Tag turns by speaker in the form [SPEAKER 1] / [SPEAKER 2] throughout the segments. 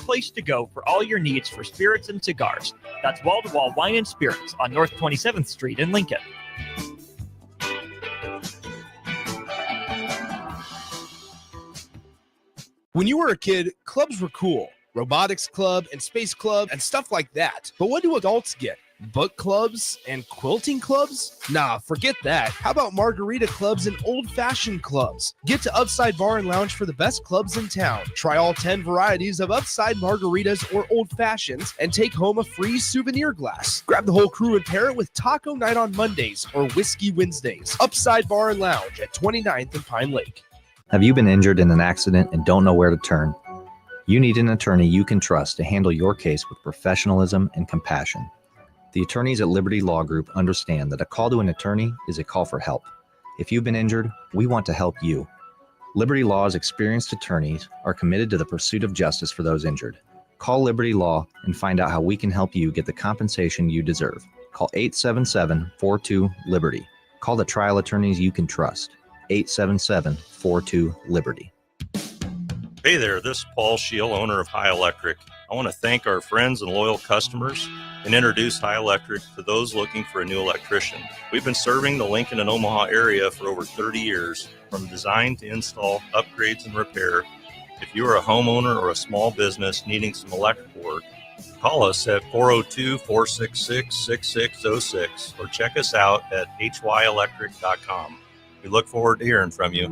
[SPEAKER 1] place to go for all your needs for spirits and cigars. That's Wall to Wall Wine and Spirits on North 27th Street in Lincoln.
[SPEAKER 2] When you were a kid, clubs were cool. Robotics club and space club and stuff like that. But what do adults get? Book clubs and quilting clubs? Nah, forget that. How about margarita clubs and old-fashioned clubs? Get to Upside Bar and Lounge for the best clubs in town. Try all 10 varieties of Upside margaritas or old fashions and take home a free souvenir glass. Grab the whole crew and pair it with Taco Night on Mondays or Whiskey Wednesdays. Upside Bar and Lounge at 29th and Pine Lake.
[SPEAKER 3] Have you been injured in an accident and don't know where to turn? You need an attorney you can trust to handle your case with professionalism and compassion. The attorneys at Liberty Law Group understand that a call to an attorney is a call for help. If you've been injured, we want to help you. Liberty Law's experienced attorneys are committed to the pursuit of justice for those injured. Call Liberty Law and find out how we can help you get the compensation you deserve. Call 877-42-LIBERTY. Call the trial attorneys you can trust. 877-42-LIBERTY.
[SPEAKER 4] Hey there, this is Paul Scheel, owner of High Electric. I want to thank our friends and loyal customers and introduce High Electric to those looking for a new electrician. We've been serving the Lincoln and Omaha area for over 30 years, from design to install, upgrades, and repair. If you are a homeowner or a small business needing some electrical work, call us at 402-466-6606 or check us out at hyelectric.com. We look forward to hearing from you.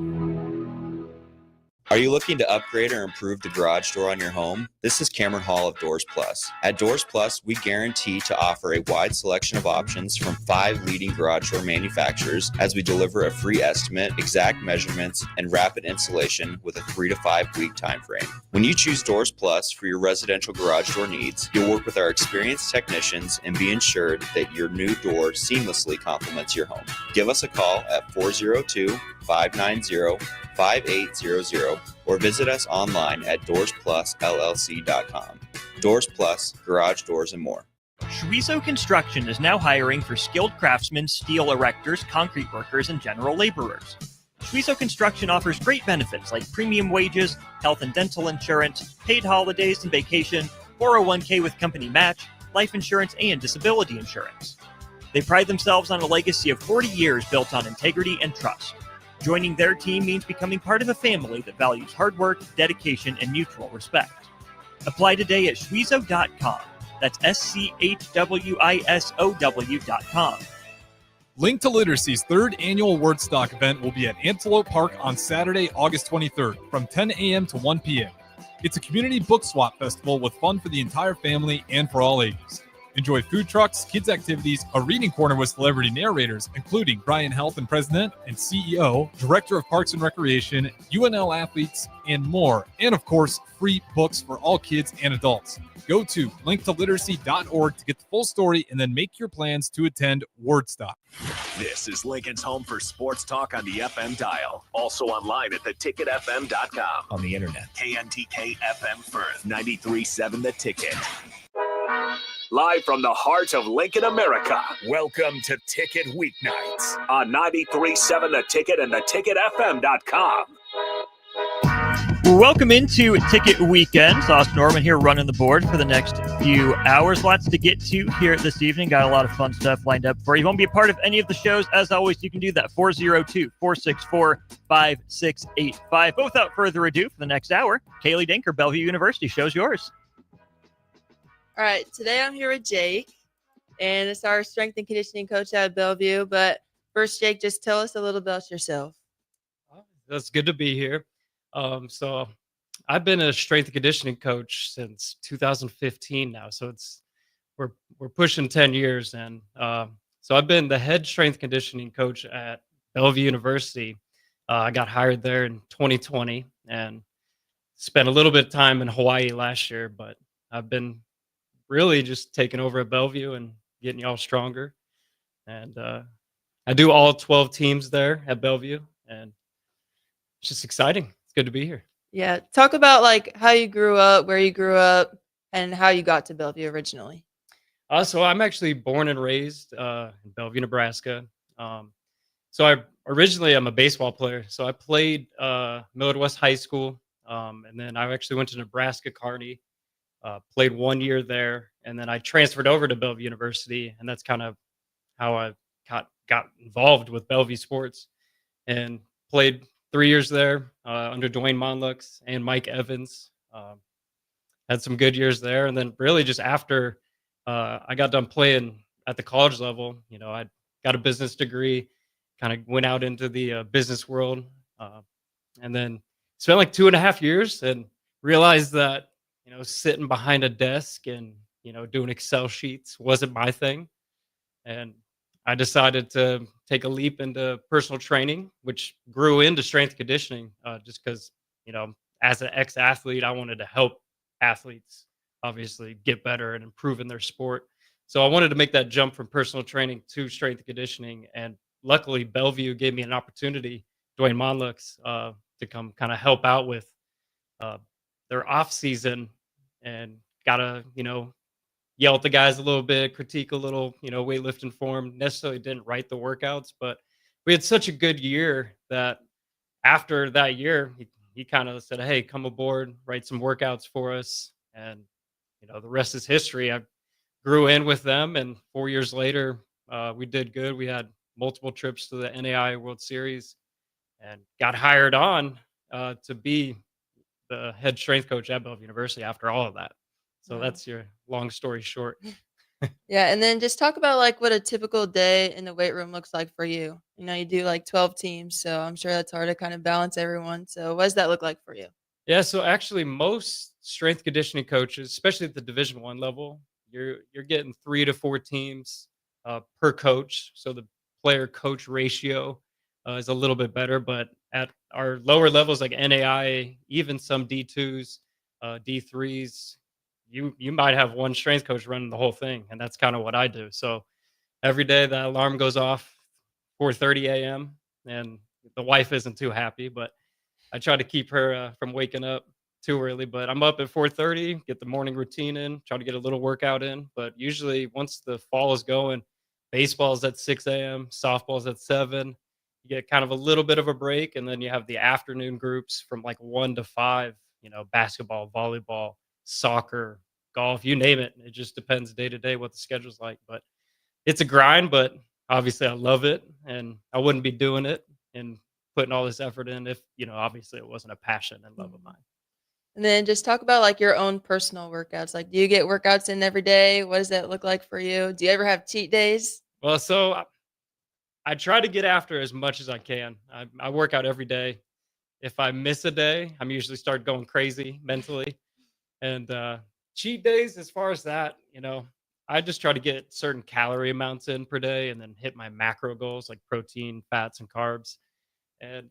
[SPEAKER 5] Are you looking to upgrade or improve the garage door on your home? This is Cameron Hall of Doors Plus. At Doors Plus, we guarantee to offer a wide selection of options from 5 leading garage door manufacturers as we deliver a free estimate, exact measurements, and rapid installation with a 3 to 5 week time frame. When you choose Doors Plus for your residential garage door needs, you'll work with our experienced technicians and be ensured that your new door seamlessly complements your home. Give us a call at 402-590-5800 or visit us online at DoorsPlusLLC.com. Doors Plus, garage doors, and more.
[SPEAKER 1] Schweizo Construction is now hiring for skilled craftsmen, steel erectors, concrete workers, and general laborers. Schweizo Construction offers great benefits like premium wages, health and dental insurance, paid holidays and vacation, 401k with company match, life insurance, and disability insurance. They pride themselves on a legacy of 40 years built on integrity and trust. Joining their team means becoming part of a family that values hard work, dedication, and mutual respect. Apply today at Schweizo.com. That's SCHWISOW.com.
[SPEAKER 6] Link to Literacy's 3rd annual Wordstock event will be at Antelope Park on Saturday, August 23rd from 10 a.m. to 1 p.m. It's a community book swap festival with fun for the entire family and for all ages. Enjoy food trucks, kids' activities, a reading corner with celebrity narrators, including Brian Halpin, President and CEO, Director of Parks and Recreation, UNL athletes, and more. And of course, free books for all kids and adults. Go to linktoliteracy.org to get the full story and then make your plans to attend Wordstock.
[SPEAKER 7] This is Lincoln's home for sports talk on the FM dial. Also online at theticketfm.com.
[SPEAKER 2] On the internet.
[SPEAKER 7] KNTK FM Firth, 93.7 The Ticket. Live from the heart of Lincoln, America, welcome to Ticket Weeknights on 93.7 The Ticket and theticketfm.com.
[SPEAKER 1] Welcome into Ticket Weekend. Sauce Norman here running the board for the next few hours. Lots to get to here this evening. Got a lot of fun stuff lined up for you. If you want to be a part of any of the shows, as always, you can do that. 402-464-5685. But without further ado, for the next hour, Kaylee Denker, Bellevue University. Show's yours.
[SPEAKER 8] All right, today I'm here with Jake, and it's our strength and conditioning coach at Bellevue. But first, Jake, just tell us a little about yourself.
[SPEAKER 9] That's good to be here. So I've been a strength and conditioning coach since 2015 now. So we're pushing 10 years. And so I've been the head strength conditioning coach at Bellevue University. I got hired there in 2020 and spent a little bit of time in Hawaii last year, but I've been really just taking over at Bellevue and getting y'all stronger. And I do all 12 teams there at Bellevue, and it's just exciting. It's good to be here.
[SPEAKER 8] Yeah. Talk about like how you grew up, where you grew up, and how you got to Bellevue originally.
[SPEAKER 9] So I'm actually born and raised in Bellevue, Nebraska. So I'm a baseball player. So I played Millard West High School, and then I actually went to Nebraska Kearney Played 1 year there, and then I transferred over to Bellevue University, and that's kind of how I got involved with Bellevue sports, and played 3 years there under Dwayne Monlux and Mike Evans. Had some good years there, and then really just after I got done playing at the college level, I got a business degree, kind of went out into the business world, uh, and then spent like 2.5 years and realized that sitting behind a desk and doing Excel sheets wasn't my thing, and I decided to take a leap into personal training, which grew into strength conditioning, just because as an ex-athlete, I wanted to help athletes obviously get better and improve in their sport. So I wanted to make that jump from personal training to strength conditioning, and luckily Bellevue gave me an opportunity, Dwayne Monlux, to come kind of help out with uh, their off season, and gotta yell at the guys a little bit, critique a little, weightlifting form. Necessarily didn't write the workouts, but we had such a good year that after that year, he kind of said, "Hey, come aboard, write some workouts for us." And the rest is history. I grew in with them, and 4 years later, we did good. We had multiple trips to the NAI World Series, and got hired on to be the head strength coach at Bellevue University after all of that. So
[SPEAKER 8] Wow.
[SPEAKER 9] that's your long story short.
[SPEAKER 8] Yeah, and then just talk about like what a typical day in the weight room looks like for you. You do like 12 teams, so I'm sure that's hard to kind of balance everyone. So what does that look like for you?
[SPEAKER 9] Yeah, so actually most strength conditioning coaches, especially at the Division 1 level, you're getting 3 to 4 teams per coach. So the player coach ratio is a little bit better, but at our lower levels like NAI, even some D2s, D3s, you might have one strength coach running the whole thing, and that's kind of what I do. So every day the alarm goes off 4:30 a.m. and the wife isn't too happy, but I try to keep her from waking up too early. But I'm up at 4:30, get the morning routine in, try to get a little workout in. But usually once the fall is going, baseball's at 6 a.m., softball's at 7. You get kind of a little bit of a break, and then you have the afternoon groups from like 1 to 5. Basketball, volleyball, soccer, golf, you name it. It just depends day to day what the schedule's like. But it's a grind, but obviously I love it, and I wouldn't be doing it and putting all this effort in if, obviously it wasn't a passion and love of
[SPEAKER 8] Mhm.
[SPEAKER 9] mine.
[SPEAKER 8] And then just talk about like your own personal workouts. Like, do you get workouts in every day? What does that look like for you? Do you ever have cheat days?
[SPEAKER 9] Well, so I try to get after as much as I can. I work out every day. If I miss a day, I'm usually start going crazy mentally. And cheat days, as far as that, I just try to get certain calorie amounts in per day and then hit my macro goals like protein, fats, and carbs. And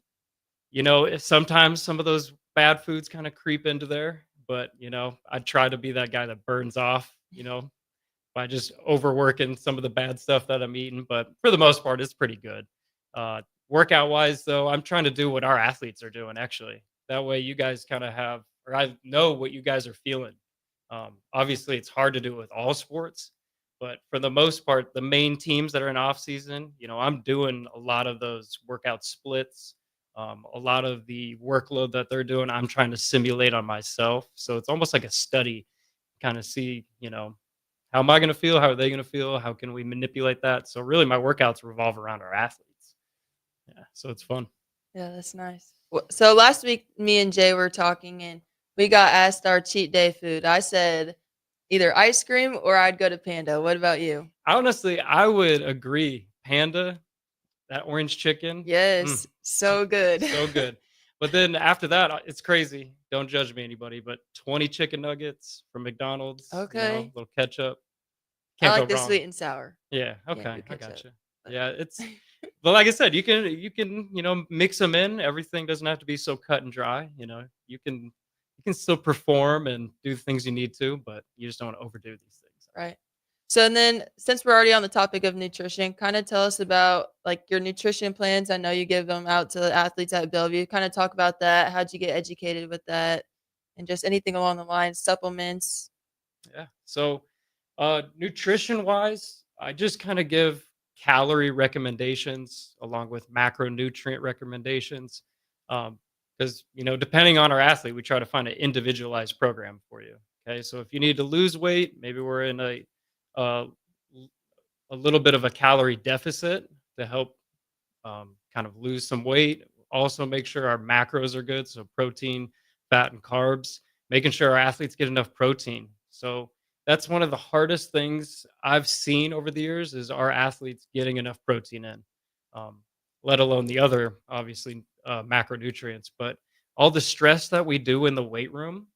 [SPEAKER 9] if sometimes some of those bad foods kind of creep into there, but I try to be that guy that burns off, by just overworking some of the bad stuff that I'm eating. But for the most part, it's pretty good. Workout wise, though, I'm trying to do what our athletes are doing actually. That way, you guys kind of have, or I know what you guys are feeling. Obviously, it's hard to do it with all sports, but for the most part, the main teams that are in off season, I'm doing a lot of those workout splits. A lot of the workload that they're doing, I'm trying to simulate on myself. So it's almost like a study, kind of see, how am I going to feel? How are they going to feel? How can we manipulate that? So really, my workouts revolve around our athletes. Yeah, so it's fun.
[SPEAKER 8] Yeah, that's nice. So last week, me and Jay were talking, and we got asked our cheat day food. I said either ice cream or I'd go to Panda. What about you?
[SPEAKER 9] Honestly, I would agree. Panda, that orange chicken,
[SPEAKER 8] Yes, so good.
[SPEAKER 9] so good. But then after that, it's crazy. Don't judge me, anybody. But 20 chicken nuggets from McDonald's,
[SPEAKER 8] Okay.
[SPEAKER 9] little ketchup,
[SPEAKER 8] I
[SPEAKER 9] can't go
[SPEAKER 8] like the
[SPEAKER 9] wrong.
[SPEAKER 8] sweet and sour.
[SPEAKER 9] Yeah.
[SPEAKER 8] Can't
[SPEAKER 9] Okay.
[SPEAKER 8] do
[SPEAKER 9] I
[SPEAKER 8] ketchup.
[SPEAKER 9] gotcha.
[SPEAKER 8] But
[SPEAKER 9] Yeah. But like I said, you can mix them in. Everything doesn't have to be so cut and dry. You can still perform and do things you need to, but you just don't want to overdo these things.
[SPEAKER 8] right. So and then since we're already on the topic of nutrition, kind of tell us about like your nutrition plans. I know you give them out to the athletes at Bellevue. Kind of talk about that. How'd you get educated with that? And just anything along the lines, supplements.
[SPEAKER 9] Yeah. So, nutrition wise, I just kind of give calorie recommendations along with macronutrient recommendations. Because, depending on our athlete, we try to find an individualized program for you. Okay, so if you need to lose weight, maybe we're in uh, a little bit of a calorie deficit to help kind of lose some weight. Also, make sure our macros are good. So, protein, fat, and carbs, making sure our athletes get enough protein. So, that's one of the hardest things I've seen over the years is our athletes getting enough protein in, um, let alone the other, obviously, macronutrients. But all the stress that we do in the weight room,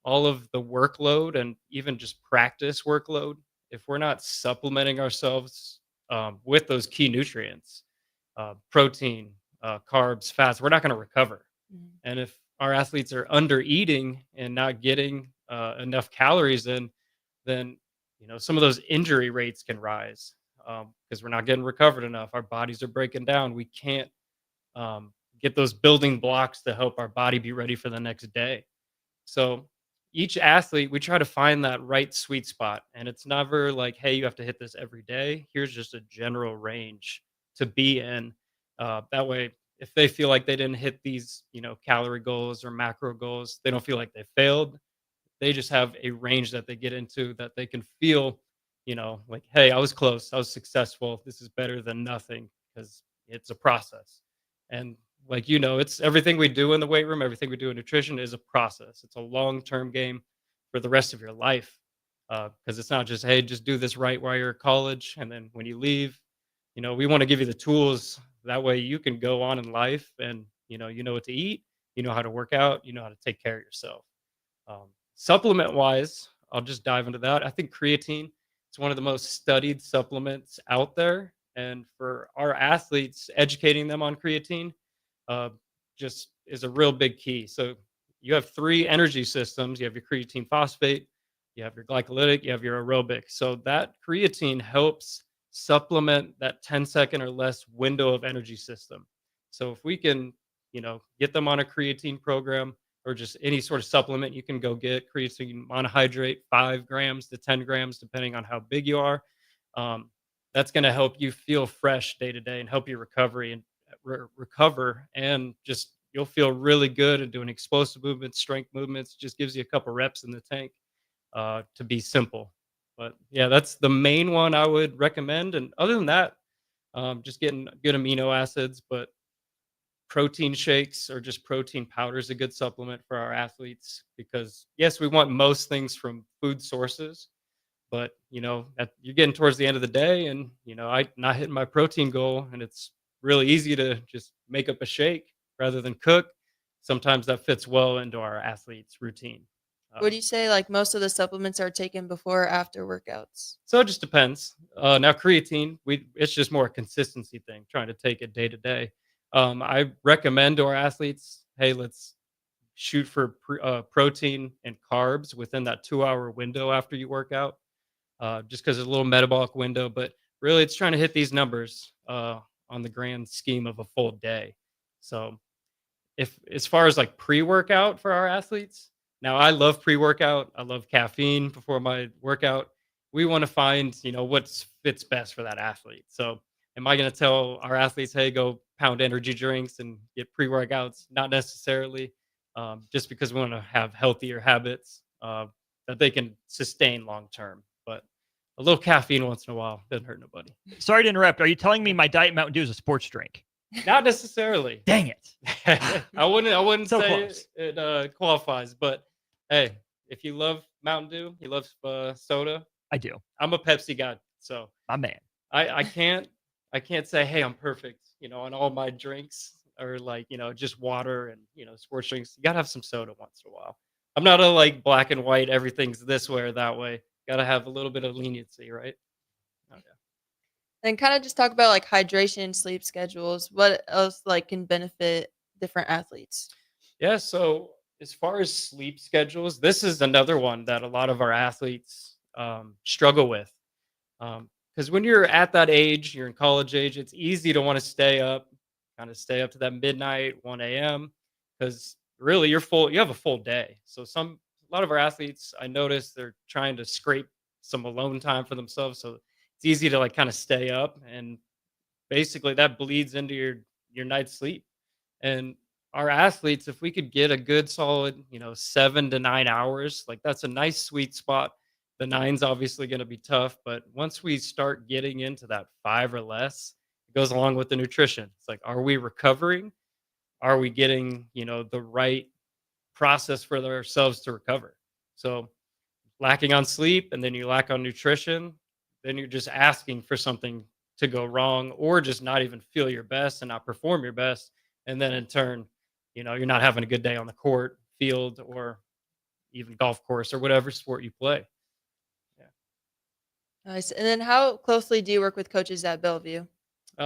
[SPEAKER 9] all of the workload, and even just practice workload, if we're not supplementing ourselves with those key nutrients, protein, carbs, fats, we're not going to recover.
[SPEAKER 8] Mhm.
[SPEAKER 9] And if our athletes are under eating and not getting enough calories in, then some of those injury rates can rise because we're not getting recovered enough. Our bodies are breaking down. We can't get those building blocks to help our body be ready for the next day. So each athlete, we try to find that right sweet spot. And it's never like, hey, you have to hit this every day. Here's just a general range to be in. That way, if they feel like they didn't hit these, calorie goals or macro goals, they don't feel like they failed. They just have a range that they get into that they can feel, like, hey, I was close. I was successful. This is better than nothing because it's a process. And like, it's everything we do in the weight room, everything we do in nutrition is a process. It's a long-term game for the rest of your life. Because it's not just, hey, just do this right while you're at college. And then when you leave, we want to give you the tools. That way you can go on in life and, you know what to eat, you know how to work out, you know how to take care of yourself. Supplement wise, I'll just dive into that. I think creatine is one of the most studied supplements out there. And for our athletes, educating them on creatine uh, just is a real big key. So you have three energy systems. You have your creatine phosphate, you have your glycolytic, you have your aerobic. So that creatine helps supplement that 10-second or less window of energy system. So if we can, get them on a creatine program or just any sort of supplement you can go get, creatine monohydrate, 5 grams to 10 grams, depending on how big you are. Um, that's going to help you feel fresh day to day and help your recovery and recover, and just you'll feel really good and doing explosive movements, strength movements. Just gives you a couple reps in the tank to be simple. But yeah, that's the main one I would recommend. And other than that, just getting good amino acids. But protein shakes or just protein powder is a good supplement for our athletes because yes, we want most things from food sources, but you're getting towards the end of the day, and I not hitting my protein goal, and it's really easy to just make up a shake rather than cook. Sometimes that fits well into our athletes' routine.
[SPEAKER 8] Would
[SPEAKER 9] Um,
[SPEAKER 8] you say like most of the supplements are taken before or after workouts?
[SPEAKER 9] so it just depends. Now creatine, it's just more a consistency thing, trying to take it day to day. I recommend to our athletes, hey, let's shoot for protein and carbs within that 2-hour window after you work out, just because it's a little metabolic window. But really, it's trying to hit these numbers on the grand scheme of a full day. So, if as far as like pre-workout for our athletes, now I love pre-workout. I love caffeine before my workout. We want to find what fits best for that athlete. So, am I going to tell our athletes, hey, go pound energy drinks and get pre-workouts? Not necessarily, just because we want to have healthier habits that they can sustain long term. But a little caffeine once in a while doesn't hurt nobody.
[SPEAKER 1] Sorry to interrupt. Are you telling me my Diet Mountain Dew is a sports drink?
[SPEAKER 9] Not necessarily.
[SPEAKER 1] Dang it.
[SPEAKER 9] I wouldn't
[SPEAKER 1] So
[SPEAKER 9] say
[SPEAKER 1] close.
[SPEAKER 9] it qualifies, but hey, if you love Mountain Dew, you love soda.
[SPEAKER 1] I do.
[SPEAKER 9] I'm a Pepsi guy, so
[SPEAKER 1] My man.
[SPEAKER 9] I can't say, hey, I'm perfect, on all my drinks, or like just water and sports drinks. You gotta have some soda once in a while. I'm not a like black and white. Everything's this way or that way. Gotta have a little bit of leniency, right? Okay.
[SPEAKER 8] And kind of just talk about like hydration, sleep schedules. What else like can benefit different athletes?
[SPEAKER 9] Yeah. So as far as sleep schedules, this is another one that a lot of our athletes struggle with. Because when you're at that age, you're in college age, it's easy to want to stay up to that midnight, 1 a.m. Because really you have a full day. So a lot of our athletes, I notice they're trying to scrape some alone time for themselves. So it's easy to like kind of stay up, and basically that bleeds into your night's sleep. And our athletes, if we could get a good solid, 7 to 9 hours, like that's a nice sweet spot. The nine's obviously going to be tough, but once we start getting into that 5 or less, it goes along with the nutrition. It's like, are we recovering? Are we getting, the right process for ourselves to recover? So lacking on sleep and then you lack on nutrition, then you're just asking for something to go wrong or just not even feel your best and not perform your best. And then in turn, you're not having a good day on the court, field, or even golf course or whatever sport you play. Yeah.
[SPEAKER 8] Nice. And then how closely do you work with coaches at Bellevue?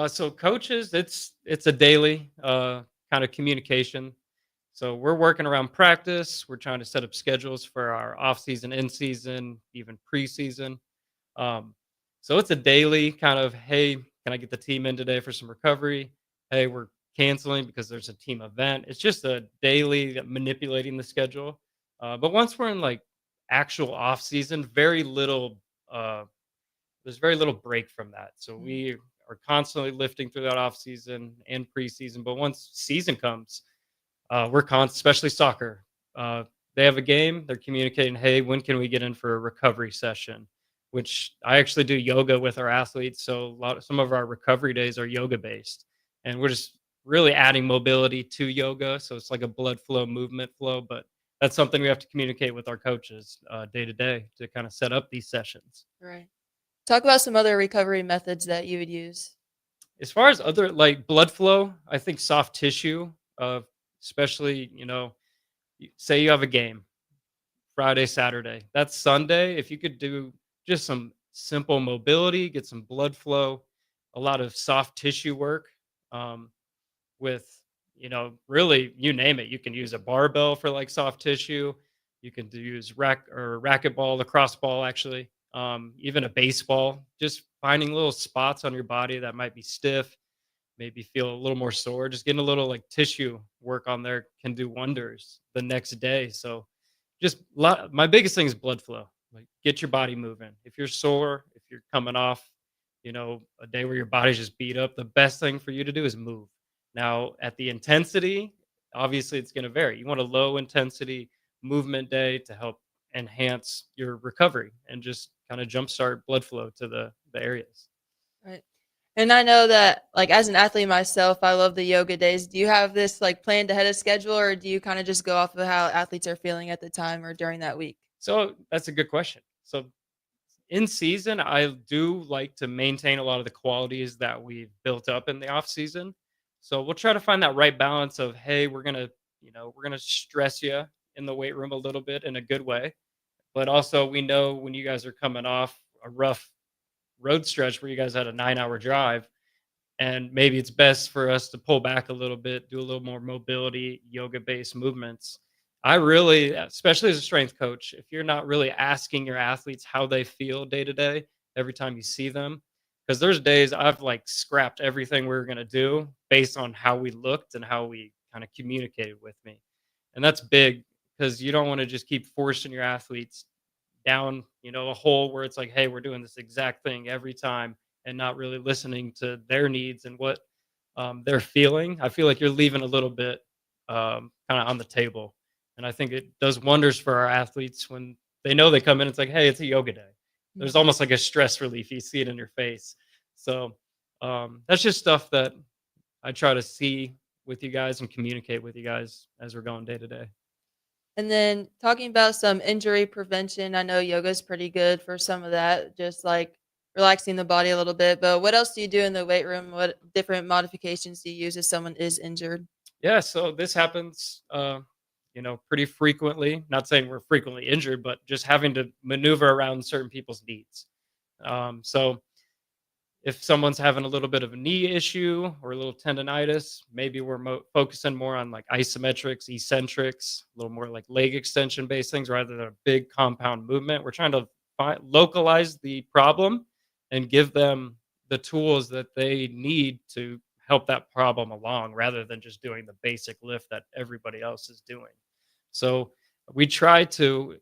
[SPEAKER 9] So coaches, it's a daily kind of communication. So we're working around practice. We're trying to set up schedules for our off season, in season, even preseason. Um, so it's a daily kind of, hey, can I get the team in today for some recovery? Hey, we're canceling because there's a team event. It's just a daily manipulating the schedule. But once we're in like actual off season, uh, there's very little break from that. So we are constantly lifting through that off season and preseason. But once season comes, especially soccer. They have a game. They're communicating, hey, when can we get in for a recovery session? Which I actually do yoga with our athletes. So some of our recovery days are yoga based, and we're just really adding mobility to yoga. So it's like a blood flow, movement flow. But that's something we have to communicate with our coaches day to day to kind of set up these sessions.
[SPEAKER 8] Right. Talk about some other recovery methods that you would use.
[SPEAKER 9] As far as other like blood flow, I think soft tissue, especially say you have a game Friday, Saturday. That's Sunday. If you could do just some simple mobility, get some blood flow, a lot of soft tissue work, um, with really you name it. You can use a barbell for like soft tissue. You can use racquetball, lacrosse ball, actually, even a baseball. Just finding little spots on your body that might be stiff, maybe feel a little more sore. Just getting a little like tissue work on there can do wonders the next day. So my biggest thing is blood flow. Like get your body moving. If you're sore, if you're coming off, a day where your body's just beat up, the best thing for you to do is move. Now, at the intensity, obviously it's going to vary. You want a low intensity movement day to help enhance your recovery and just kind of jumpstart blood flow to the areas.
[SPEAKER 8] Right. And I know that, like, as an athlete myself, I love the yoga days. Do you have this like planned ahead of schedule, or do you kind of just go off of how athletes are feeling at the time or during that week?
[SPEAKER 9] So that's a good question. So in season, I do like to maintain a lot of the qualities that we've built up in the off season. So we'll try to find that right balance of, hey, we're gonna stress you in the weight room a little bit in a good way, but also we know when you guys are coming off a rough road stretch where you guys had a 9 hour drive, and maybe it's best for us to pull back a little bit, do a little more mobility, yoga based movements. I really, especially as a strength coach, if you're not really asking your athletes how they feel day to day every time you see them, because there's days I've like scrapped everything we were going to do based on how we looked and how we kind of communicated with me. And that's big because you don't want to just keep forcing your athletes down, a hole where it's like, hey, we're doing this exact thing every time and not really listening to their needs and what they're feeling. I feel like you're leaving a little bit kind of on the table. And I think it does wonders for our athletes when they know they come in. It's like, hey, it's a yoga day. There's almost like a stress relief. You see it in your face. So that's just stuff that I try to see with you guys and communicate with you guys as we're going day to day.
[SPEAKER 8] And then talking about some injury prevention, I know yoga is pretty good for some of that, just like relaxing the body a little bit. But what else do you do in the weight room? What different modifications do you use if someone is injured?
[SPEAKER 9] Yeah, so this happens, pretty frequently. Not saying we're frequently injured, but just having to maneuver around certain people's needs. So if someone's having a little bit of a knee issue or a little tendonitis, maybe we're focusing more on like isometrics, eccentrics, a little more like leg extension based things rather than a big compound movement. We're trying to localize the problem and give them the tools that they need to help that problem along rather than just doing the basic lift that everybody else is doing. So we try to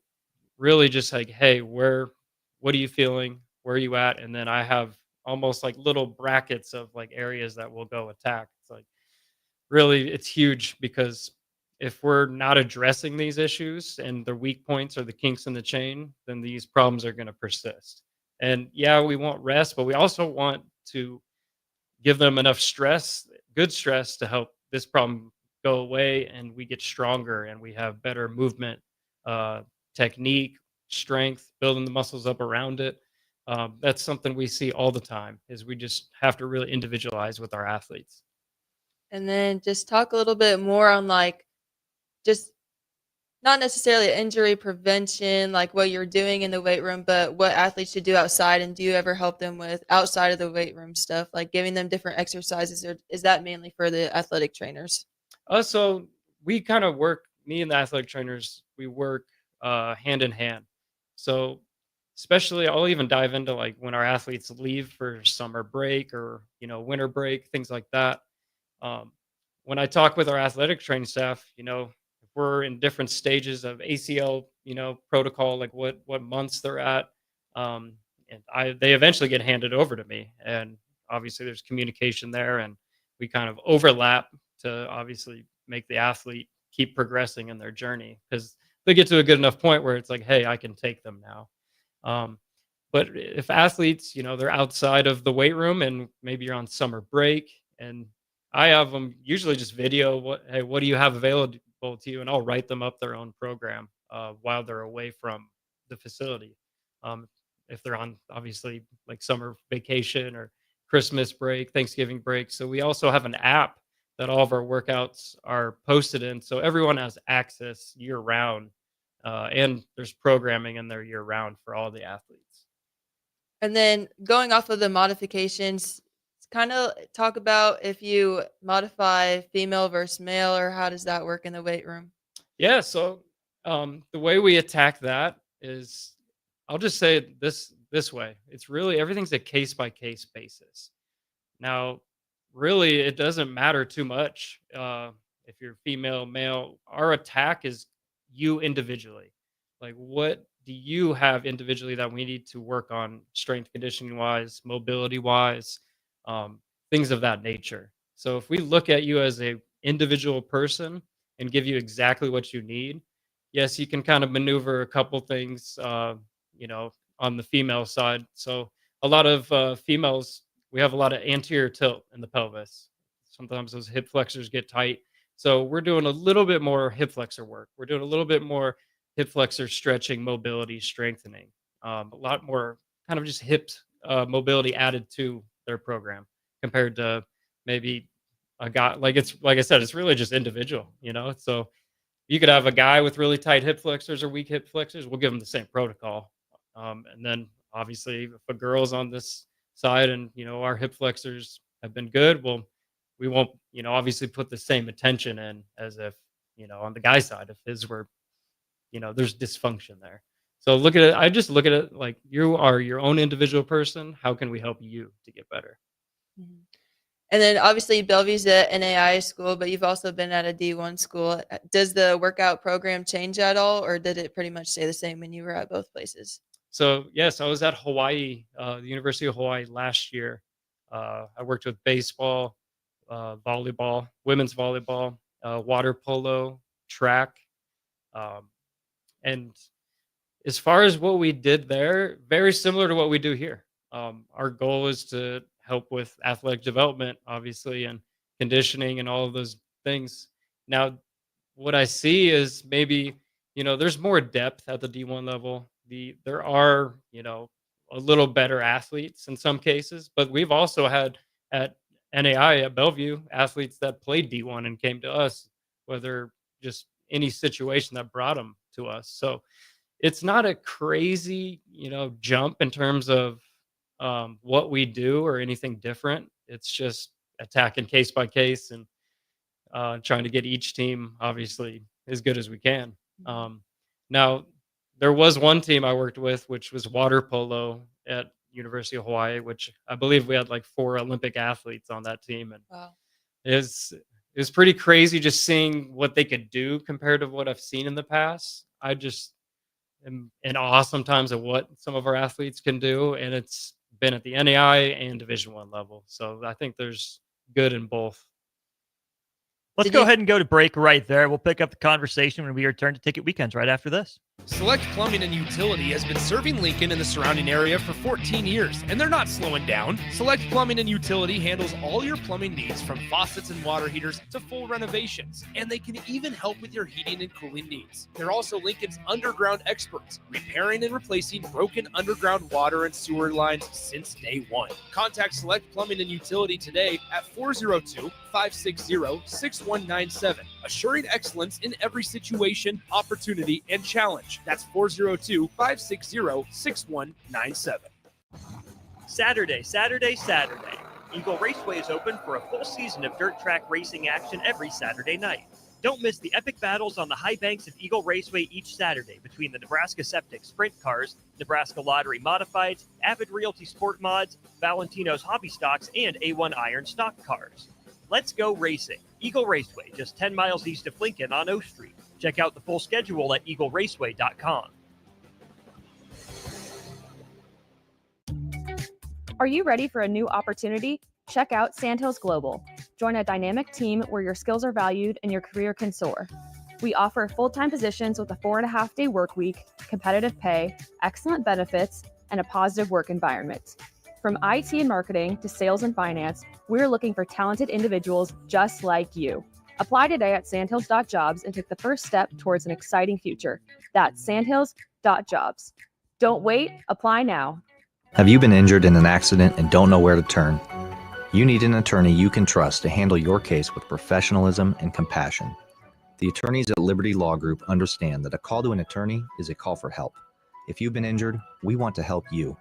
[SPEAKER 9] really just like, hey, what are you feeling? Where are you at? And then I have almost like little brackets of like areas that we'll go attack. It's like really it's huge because if we're not addressing these issues and the weak points or the kinks in the chain, then these problems are going to persist. And yeah, we want rest, but we also want to give them enough stress, good stress to help this problem go away and we get stronger and we have better movement, uh, technique, strength, building the muscles up around it. That's something we see all the time is we just have to really individualize with our athletes.
[SPEAKER 8] And then just talk a little bit more on like just not necessarily injury prevention, like what you're doing in the weight room, but what athletes should do outside. And do you ever help them with outside of the weight room stuff, like giving them different exercises, or is that mainly for the athletic trainers?
[SPEAKER 9] So we kind of work, me and the athletic trainers, we work hand in hand. So especially I'll even dive into like when our athletes leave for summer break or, winter break, things like that. Um, when I talk with our athletic training staff, if we're in different stages of ACL, protocol, like what months they're at, um, and they eventually get handed over to me, and obviously there's communication there, and we kind of overlap to obviously make the athlete keep progressing in their journey because they get to a good enough point where it's like, hey, I can take them now. Um, but if athletes, they're outside of the weight room and maybe you're on summer break and I have them usually just video what do you have available to you, and I'll write them up their own program while they're away from the facility. Um, if they're on obviously like summer vacation or Christmas break, Thanksgiving break. So we also have an app that all of our workouts are posted in, so everyone has access year round, and there's programming in there year round for all the athletes.
[SPEAKER 8] And then going off of the modifications, kind of talk about if you modify female versus male, or how does that work in the weight room?
[SPEAKER 9] Yeah, so the way we attack that is, I'll just say it this way: it's really everything's a case by case basis. Now, really, it doesn't matter too much if you're female, male. Our attack is you individually. Like, what do you have individually that we need to work on, strength conditioning wise, mobility wise, um, things of that nature. So, if we look at you as a individual person and give you exactly what you need, yes, you can kind of maneuver a couple things, you know, on the female side. So, a lot of females, we have a lot of anterior tilt in the pelvis. Sometimes those hip flexors get tight. So we're doing a little bit more hip flexor work. We're doing a little bit more hip flexor stretching, mobility, strengthening. A lot more kind of just hip mobility added to their program compared to maybe a guy like I said, it's really just individual, So you could have a guy with really tight hip flexors or weak hip flexors. We'll give them the same protocol, and then obviously if a girl's on this side and our hip flexors have been good, well, we won't obviously put the same attention in as if on the guy side if his were there's dysfunction there. So look at it. I just look at it like you are your own individual person. How can we help you to get better?
[SPEAKER 8] Mhm. And then obviously Bellevue's an NAI school, but you've also been at a D1 school. Does the workout program change at all, or did it pretty much stay the same when you were at both places?
[SPEAKER 9] So yes, I was at Hawaii, the University of Hawaii last year. I worked with baseball, volleyball, women's volleyball, water polo, track, um, and as far as what we did there, very similar to what we do here. Our goal is to help with athletic development, obviously, and conditioning and all of those things. Now, what I see is maybe, there's more depth at the D1 level. There are, a little better athletes in some cases, but we've also had at NAI at Bellevue athletes that played D1 and came to us, whether just any situation that brought them to us. So it's not a crazy, jump in terms of what we do or anything different. It's just attacking case by case and trying to get each team obviously as good as we can. Um, Now, there was one team I worked with, which was water polo at University of Hawaii, which I believe we had like 4 Olympic athletes on that team, and
[SPEAKER 8] Wow.
[SPEAKER 9] it was pretty crazy just seeing what they could do compared to what I've seen in the past. I just am in awe sometimes of what some of our athletes can do, and it's been at the NAI and Division 1 level. So I think there's good in both.
[SPEAKER 1] Let's go ahead and go to break right there. We'll pick up the conversation when we return to Ticket Weekends right after this.
[SPEAKER 2] Select Plumbing and Utility has been serving Lincoln and the surrounding area for 14 years, and they're not slowing down. Select Plumbing and Utility handles all your plumbing needs, from faucets and water heaters to full renovations, and they can even help with your heating and cooling needs. They're also Lincoln's underground experts, repairing and replacing broken underground water and sewer lines since day one. Contact Select Plumbing and Utility today at 402-560-6197, assuring excellence in every situation, opportunity, and challenge. That's 402-560-6197.
[SPEAKER 1] Saturday. Eagle Raceway is open for a full season of dirt track racing action every Saturday night. Don't miss the epic battles on the high banks of Eagle Raceway each Saturday between the Nebraska Septic Sprint Cars, Nebraska Lottery Modifieds, Avid Realty Sport Mods, Valentino's Hobby Stocks, and A1 Iron Stock Cars. Let's go racing. Eagle Raceway, just 10 miles east of Lincoln on O Street. Check out the full schedule at eagleraceway.com.
[SPEAKER 10] Are you ready for a new opportunity? Check out Sandhills Global. Join a dynamic team where your skills are valued and your career can soar. We offer full-time positions with a 4.5-day work week, competitive pay, excellent benefits, and a positive work environment. From IT and marketing to sales and finance, we're looking for talented individuals just like you. Apply today at sandhills.jobs and take the first step towards an exciting future. That's sandhills.jobs. Don't wait, apply now.
[SPEAKER 3] Have you been injured in an accident and don't know where to turn? You need an attorney you can trust to handle your case with professionalism and compassion. The attorneys at Liberty Law Group understand that a call to an attorney is a call for help. If you've been injured, we want to help you.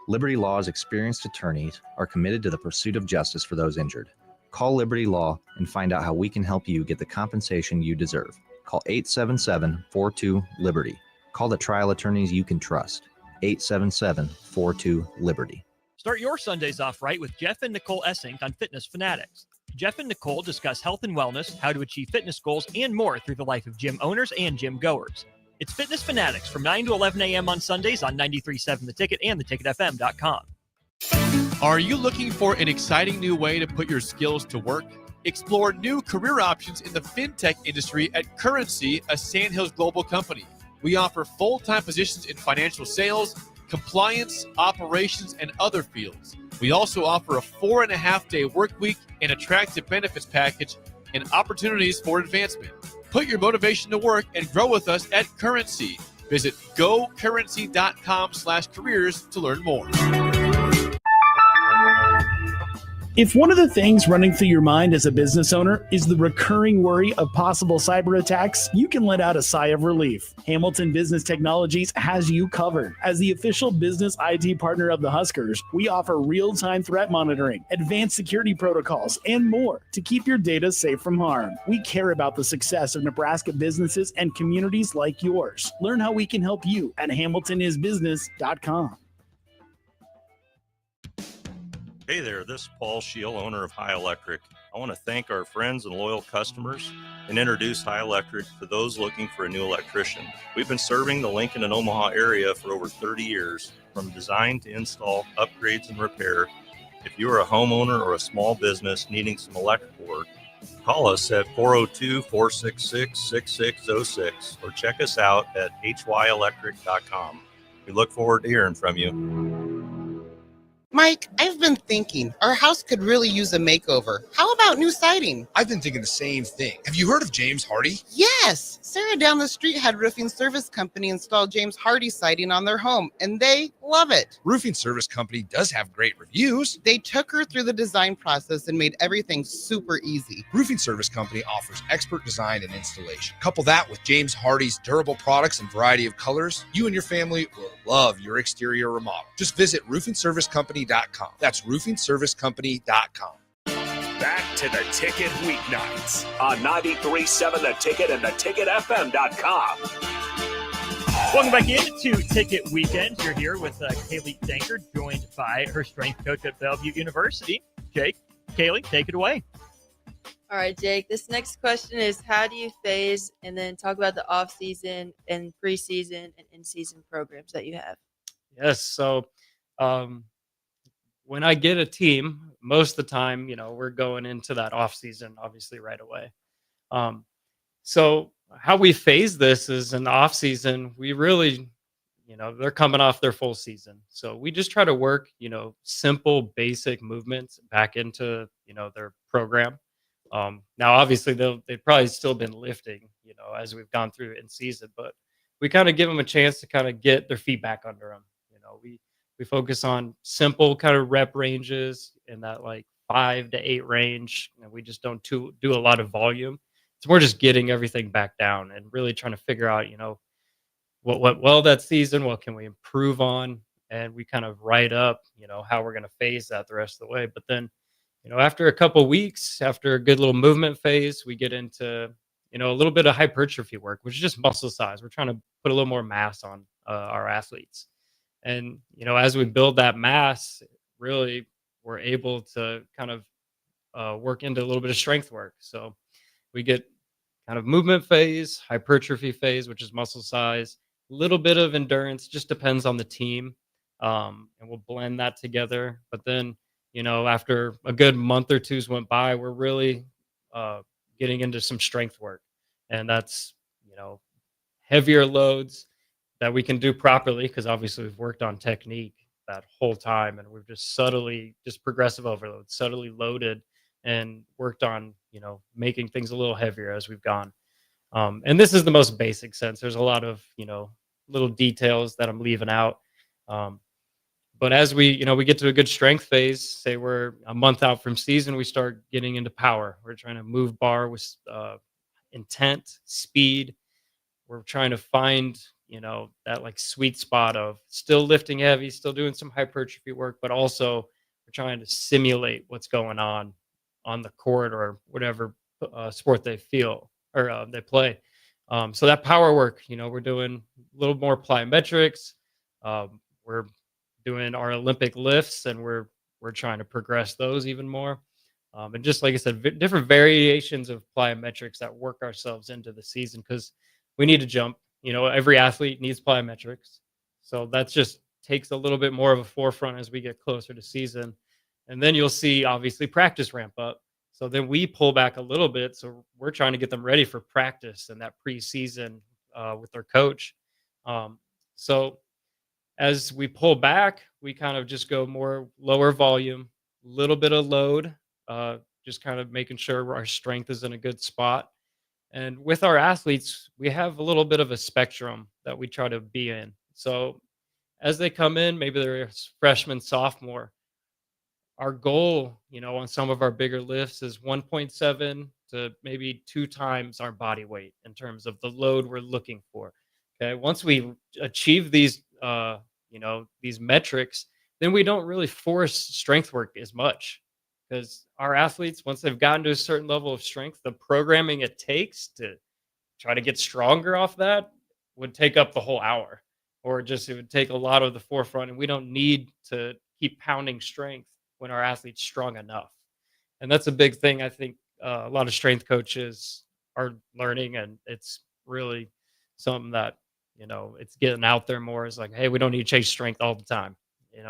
[SPEAKER 3] Liberty Law's experienced attorneys are committed to the pursuit of justice for those injured. Call Liberty Law and find out how we can help you get the compensation you deserve. Call 877-42-LIBERTY. Call the trial attorneys you can trust. 877-42-LIBERTY.
[SPEAKER 1] Start your Sundays off right with Jeff and Nicole Essink on Fitness Fanatics. Jeff and Nicole discuss health and wellness, how to achieve fitness goals, and more through the life of gym owners and gym goers. It's Fitness Fanatics from 9 to 11 a.m. on Sundays on 93.7 The Ticket and theticketfm.com.
[SPEAKER 11] Are you looking for an exciting new way to put your skills to work? Explore new career options in the fintech industry at Currency, a Sandhills Global company. We offer full-time positions in financial sales, compliance, operations, and other fields. We also offer a 4.5-day work week, an attractive benefits package, and opportunities for advancement. Put your motivation to work and grow with us at Currency. Visit gocurrency.com/careers to learn more.
[SPEAKER 12] If one of the things running through your mind as a business owner is the recurring worry of possible cyber attacks, you can let out a sigh of relief. Hamilton Business Technologies has you covered. As the official business IT partner of the Huskers, we offer real-time threat monitoring, advanced security protocols, and more to keep your data safe from harm. We care about the success of Nebraska businesses and communities like yours. Learn how we can help you at hamiltonisbusiness.com.
[SPEAKER 4] Hey there, this is Paul Scheel, owner of High Electric. I want to thank our friends and loyal customers and introduce High Electric to those looking for a new electrician. We've been serving the Lincoln and Omaha area for over 30 years, from design to install, upgrades, and repair. If you are a homeowner or a small business needing some electrical work, call us at 402-466-6606 or check us out at hyelectric.com. We look forward to hearing from you.
[SPEAKER 13] Mike, I've been thinking our house could really use a makeover. How about new siding?
[SPEAKER 14] I've been thinking the same thing. Have you heard of James Hardy?
[SPEAKER 13] Yes. Sarah down the street had Roofing Service Company install James Hardy siding on their home, and they love it.
[SPEAKER 14] Roofing Service Company does have great reviews.
[SPEAKER 13] They took her through the design process and made everything super easy.
[SPEAKER 14] Roofing Service Company offers expert design and installation. Couple that with James Hardy's durable products and variety of colors, you and your family will love your exterior remodel. Just visit roofingservicecompany.com. That's roofingservicecompany.com.
[SPEAKER 7] Back to the Ticket weeknights on 93.7 The Ticket and theticketfm.com.
[SPEAKER 1] Welcome back into Ticket Weekend. You're here with Kaylee Denker, joined by her strength coach at Bellevue University, Jake. Kaylee, take it away.
[SPEAKER 8] All right, Jake, this next question is, how do you phase and then talk about the off-season and preseason and in-season programs that you have?
[SPEAKER 9] Yes. So when I get a team, most of the time, we're going into that off season, obviously right away. Um, so how we phase this is in the off season, we really, they're coming off their full season. So we just try to work, simple, basic movements back into, their program. Now, obviously, they've probably still been lifting, as we've gone through in season, but we kind of give them a chance to kind of get their feet back under them. We focus on simple kind of rep ranges in that like 5 to 8 range, and we just don't do a lot of volume. So we're just getting everything back down and really trying to figure out, what went well that season, what can we improve on, and we kind of write up, how we're going to phase that the rest of the way. But then, after a couple weeks, after a good little movement phase, we get into, a little bit of hypertrophy work, which is just muscle size. We're trying to put a little more mass on our athletes. And, as we build that mass, really, we're able to kind of work into a little bit of strength work. So we get kind of movement phase, hypertrophy phase, which is muscle size, a little bit of endurance, just depends on the team. And we'll blend that together. But then, after a good month or two's went by, we're really getting into some strength work. And that's, heavier loads that we can do properly, because obviously we've worked on technique that whole time, and we've just progressive overload, subtly loaded and worked on, making things a little heavier as we've gone. And this is the most basic sense. There's a lot of, little details that I'm leaving out. But as we get to a good strength phase, say we're a month out from season, we start getting into power. We're trying to move bar with intent, speed. We're trying to find, that like sweet spot of still lifting heavy, still doing some hypertrophy work, but also we're trying to simulate what's going on the court or whatever sport they feel or they play. So that power work, we're doing a little more plyometrics. We're doing our Olympic lifts, and we're trying to progress those even more. And just like I said, different variations of plyometrics that work ourselves into the season, because we need to jump. Every athlete needs plyometrics. So that just takes a little bit more of a forefront as we get closer to season. And then you'll see, obviously, practice ramp up. So then we pull back a little bit. So we're trying to get them ready for practice and that preseason with their coach. So as we pull back, we kind of just go more lower volume, little bit of load, just kind of making sure our strength is in a good spot. And with our athletes, we have a little bit of a spectrum that we try to be in. So as they come in, maybe they're a freshman, sophomore, our goal, on some of our bigger lifts is 1.7 to maybe 2 times our body weight in terms of the load we're looking for. Okay. Once we achieve these, these metrics, then we don't really force strength work as much, because our athletes, once they've gotten to a certain level of strength, the programming it takes to try to get stronger off that would take up the whole hour, or just it would take a lot of the forefront. And we don't need to keep pounding strength when our athlete's strong enough. And that's a big thing I think a lot of strength coaches are learning, and it's really something that, it's getting out there more. Is like, hey, we don't need to chase strength all the time.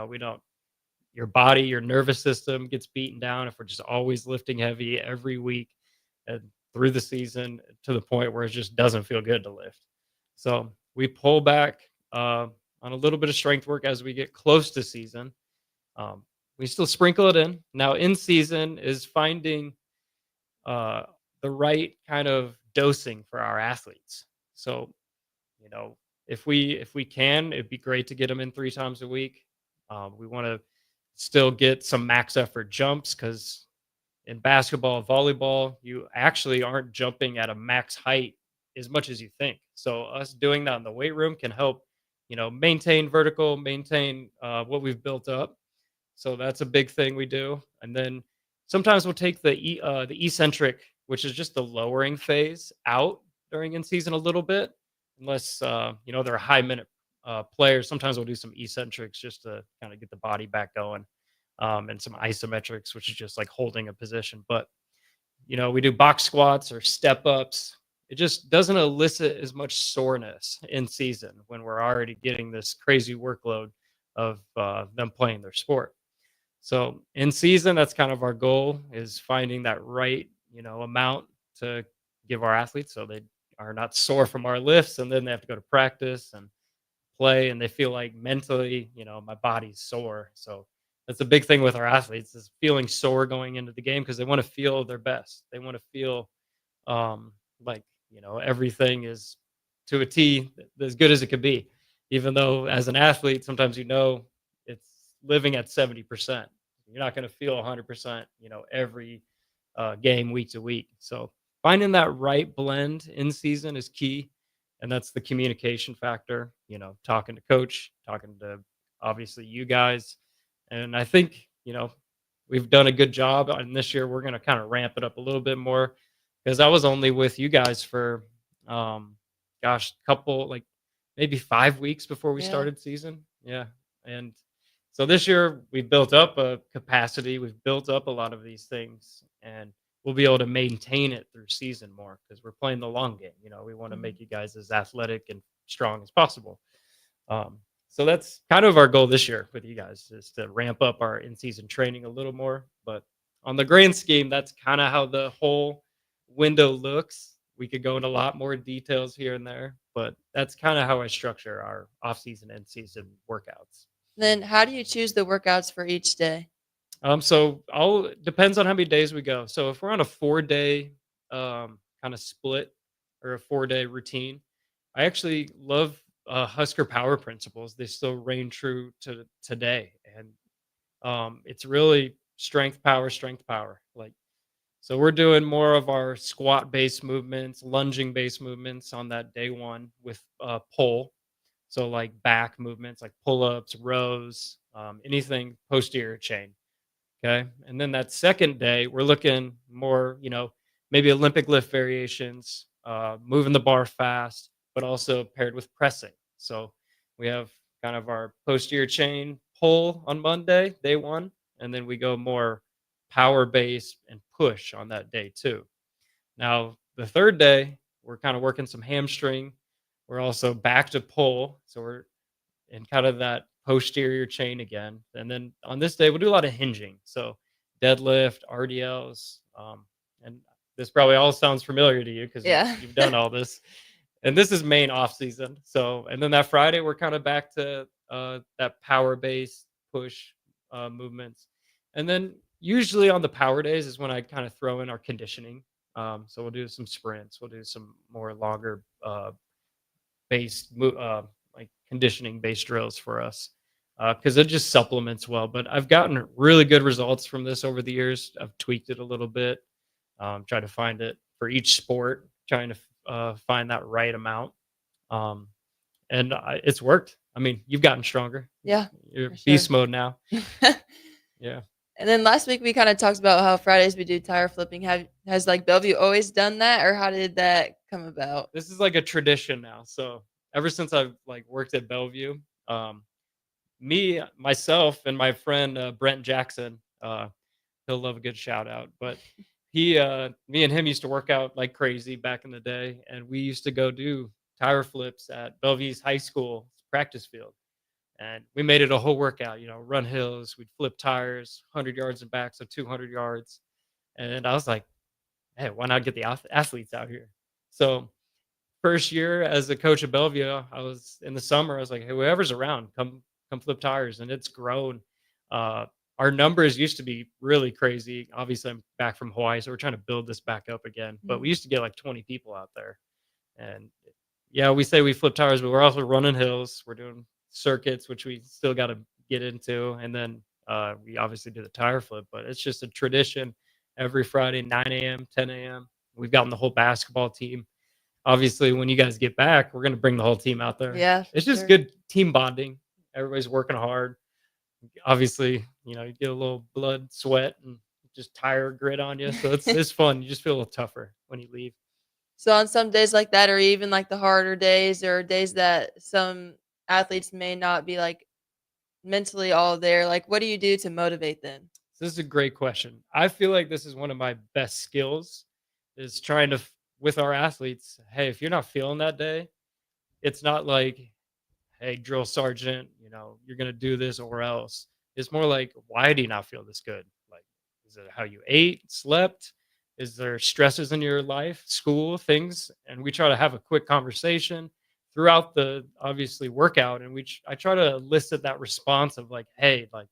[SPEAKER 9] We don't. Your body, your nervous system gets beaten down if we're just always lifting heavy every week and through the season, to the point where it just doesn't feel good to lift. So we pull back on a little bit of strength work as we get close to season. We still sprinkle it in. Now, in season is finding the right kind of dosing for our athletes. So, if we can, it'd be great to get them in 3 times a week. We want to still get some max effort jumps, because in basketball, volleyball, you actually aren't jumping at a max height as much as you think. So us doing that in the weight room can help, maintain vertical, maintain what we've built up. So that's a big thing we do. And then sometimes we'll take the eccentric, which is just the lowering phase, out during in season a little bit, unless they're a high minute players. Sometimes we'll do some eccentrics just to kind of get the body back going, and some isometrics, which is just like holding a position. But we do box squats or step ups. It just doesn't elicit as much soreness in season when we're already getting this crazy workload of them playing their sport. So in season, that's kind of our goal, is finding that right amount to give our athletes so they are not sore from our lifts, and then they have to go to practice and play, and they feel like mentally, my body's sore. So that's a big thing with our athletes is feeling sore going into the game because they want to feel their best. They want to feel like everything is to a T as good as it could be. Even though as an athlete, sometimes it's living at 70%. You're not going to feel 100%, every game week to week. So finding that right blend in season is key, and that's the communication factor. Talking to coach, talking to obviously you guys, and I think we've done a good job. And this year we're going to kind of ramp it up a little bit more because I was only with you guys for couple like maybe 5 weeks before we
[SPEAKER 8] Yeah.
[SPEAKER 9] started season. Yeah. And so this year we built up a capacity. We've built up a lot of these things, and we'll be able to maintain it through season more because we're playing the long game. We want to make you guys as athletic and strong as possible. So that's kind of our goal this year with you guys is to ramp up our in-season training a little more. But on the grand scheme, that's kind of how the whole window looks. We could go into a lot more details here and there, but that's kind of how I structure our off-season and season workouts.
[SPEAKER 8] Then how do you choose the workouts for each day?
[SPEAKER 9] So all depends on how many days we go. So if we're on a 4-day kind of split or a 4-day routine, I actually love Husker power principles. They still reign true to today, and it's really strength, power. Like, so we're doing more of our squat based movements, lunging based movements on that day one with pull. So like back movements, like pull ups, rows, anything posterior chain. Okay. And then that second day, we're looking more, maybe Olympic lift variations, moving the bar fast, but also paired with pressing. So we have kind of our posterior chain pull on Monday, day one, and then we go more power base and push on that day too. Now, the third day, we're kind of working some hamstring. We're also back to pull. So we're in kind of that posterior chain again. And then on this day, we'll do a lot of hinging. So deadlift, RDLs. And this probably all sounds familiar to you because
[SPEAKER 8] Yeah.
[SPEAKER 9] you've done all this. And this is main off season. So, and then that Friday, we're kind of back to that power based push movements. And then usually on the power days is when I kind of throw in our conditioning. So we'll do some sprints. We'll do some more longer like conditioning based drills for us because it just supplements well. But I've gotten really good results from this over the years. I've tweaked it a little bit, tried to find it for each sport, trying to find that right amount. It's worked. I mean, you've gotten stronger.
[SPEAKER 8] Yeah,
[SPEAKER 9] You're
[SPEAKER 8] for sure.
[SPEAKER 9] beast mode now. Yeah.
[SPEAKER 8] And then last week we kind of talked about how Fridays we do tire flipping. Has like Bellevue always done that, or how did that come about?
[SPEAKER 9] This is like a tradition now. So ever since I've like worked at Bellevue, myself, and my friend Brent Jackson, he'll love a good shout out. But me and him used to work out like crazy back in the day, and we used to go do tire flips at Bellevue's high school practice field. And we made it a whole workout, run hills, we'd flip tires, 100 yards and back, so 200 yards. And I was like, hey, why not get the athletes out here? So first year as a coach at Bellevue, I was in the summer, I was like, hey, whoever's around, come flip tires. And it's grown. Our numbers used to be really crazy. Obviously, I'm back from Hawaii, so we're trying to build this back up again. But we used to get like 20 people out there. And yeah, we say we flip tires, but we're also running hills. We're doing circuits, which we still got to get into. And then we obviously do the tire flip, but it's just a tradition every Friday, 9 a.m., 10 a.m. We've gotten the whole basketball team. Obviously, when you guys get back, we're going to bring the whole team out there.
[SPEAKER 8] Yeah,
[SPEAKER 9] it's just
[SPEAKER 8] sure.
[SPEAKER 9] good team bonding. Everybody's working hard. Obviously, you get a little blood, sweat, and just tire grit on you. So it's fun. You just feel a little tougher when you leave.
[SPEAKER 8] So on some days like that, or even like the harder days, or days that some athletes may not be like mentally all there, like what do you do to motivate them?
[SPEAKER 9] This is a great question. I feel like this is one of my best skills is trying to, with our athletes, hey, if you're not feeling that day, it's not like, hey, drill sergeant, you're going to do this or else. It's more like, why do you not feel this good? Like, is it how you ate, slept? Is there stresses in your life, school, things? And we try to have a quick conversation throughout the obviously workout. And I try to elicit that response of like, hey, like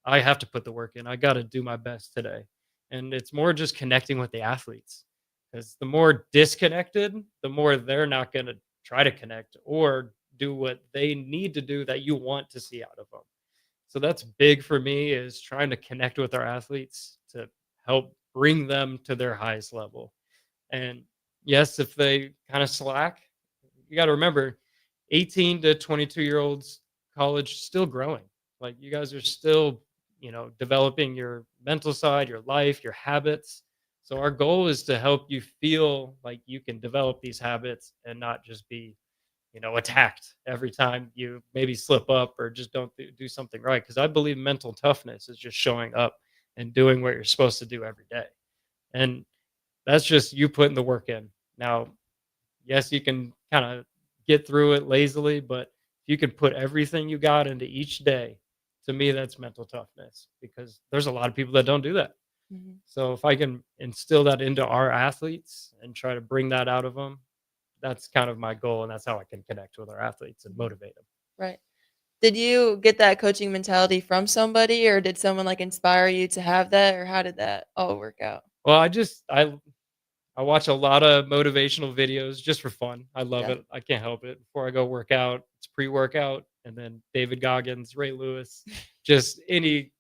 [SPEAKER 9] I have to put the work in. I got to do my best today. And it's more just connecting with the athletes because the more disconnected, the more they're not going to try to connect or do what they need to do that you want to see out of them. So that's big for me is trying to connect with our athletes to help bring them to their highest level. And yes, if they kind of slack, you got to remember 18 to 22-year-olds college still growing. Like you guys are still, developing your mental side, your life, your habits. So our goal is to help you feel like you can develop these habits and not just be attacked every time you maybe slip up or just don't do something right. Because I believe mental toughness is just showing up and doing what you're supposed to do every day. And that's just you putting the work in. Now, yes, you can kind of get through it lazily, but if you can put everything you got into each day, to me, that's mental toughness because there's a lot of people that don't do that.
[SPEAKER 8] Mhm.
[SPEAKER 9] So if I can instill that into our athletes and try to bring that out of them, that's kind of my goal, and that's how I can connect with our athletes and motivate them.
[SPEAKER 8] Right. Did you get that coaching mentality from somebody, or did someone, like, inspire you to have that, or how did that all work out?
[SPEAKER 9] Well, I watch a lot of motivational videos just for fun. I love
[SPEAKER 8] Yeah.
[SPEAKER 9] it. I can't help it. Before I go work out, it's pre-workout, and then David Goggins, Ray Lewis, just any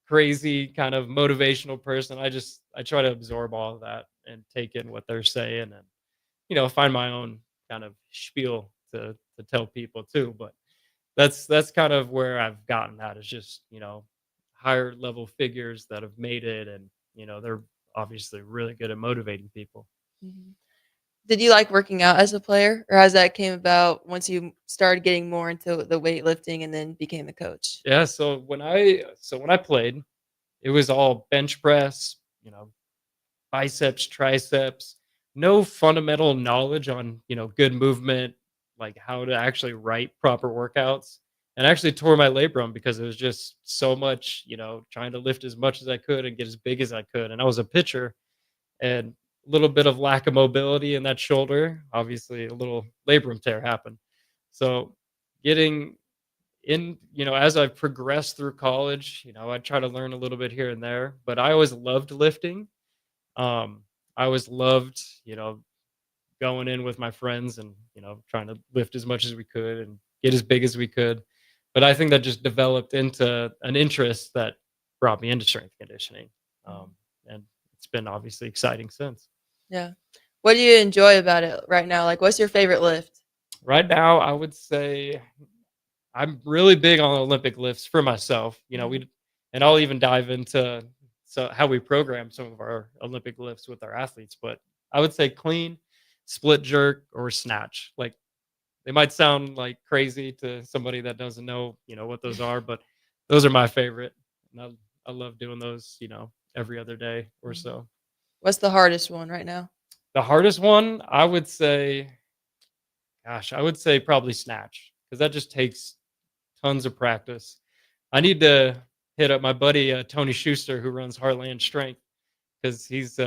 [SPEAKER 9] crazy kind of motivational person. I try to absorb all of that and take in what they're saying and find my own kind of spiel to tell people too. But that's kind of where I've gotten that is just, higher level figures that have made it and, they're obviously really good at motivating people.
[SPEAKER 8] Mhm. Did you like working out as a player, or has that came about once you started getting more into the weightlifting and then became a coach?
[SPEAKER 9] Yeah, so when I played, it was all bench press, biceps, triceps, no fundamental knowledge on, good movement, like how to actually write proper workouts. And I actually tore my labrum because it was just so much, trying to lift as much as I could and get as big as I could. And I was a pitcher and a little bit of lack of mobility in that shoulder. Obviously, a little labrum tear happened. So getting as I've progressed through college, I try to learn a little bit here and there, but I always loved lifting. um, I always loved, going in with my friends and, trying to lift as much as we could and get as big as we could. But I think that just developed into an interest that brought me into strength conditioning. And it's been obviously exciting since.
[SPEAKER 8] Yeah. What do you enjoy about it right now? Like, what's your favorite lift?
[SPEAKER 9] Right now, I would say I'm really big on Olympic lifts for myself.
[SPEAKER 8] Mhm.
[SPEAKER 9] And I'll even dive into how we program some of our Olympic lifts with our athletes. But I would say clean, split jerk, or snatch. Like they might sound like crazy to somebody that doesn't know, what those are, but those are my favorite. And I love doing those, every other day or
[SPEAKER 8] Mhm.
[SPEAKER 9] so.
[SPEAKER 8] What's the hardest one right now?
[SPEAKER 9] The hardest one, I would say probably snatch because that just takes tons of practice. I need to hit up my buddy Tony Schuster, who runs Heartland Strength, because he's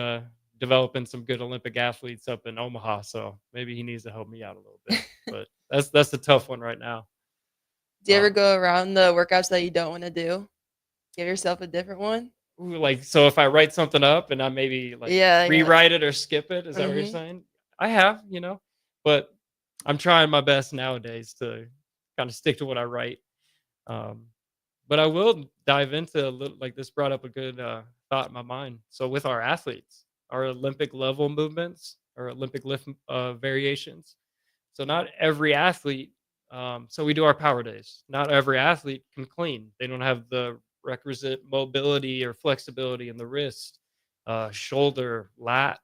[SPEAKER 9] developing some good Olympic athletes up in Omaha. So maybe he needs to help me out a little bit. But that's the tough one right now.
[SPEAKER 8] Do you ever
[SPEAKER 9] Uh,
[SPEAKER 8] go around the workouts that you don't wanna do? Give yourself a different one?
[SPEAKER 9] like so, if I write something up and I maybe like
[SPEAKER 8] Yeah, you're like
[SPEAKER 9] rewrite it or skip it, is that what you're
[SPEAKER 8] mhm.
[SPEAKER 9] saying? I have, but I'm trying my best nowadays to kind of stick to what I write. Um, but I will dive into a little like this brought up a good thought in my mind. So with our athletes, our Olympic level movements or Olympic lift variations. So not every athlete. So we do our power days. Not every athlete can clean. They don't have the requisite mobility or flexibility in the wrist, shoulder, lat.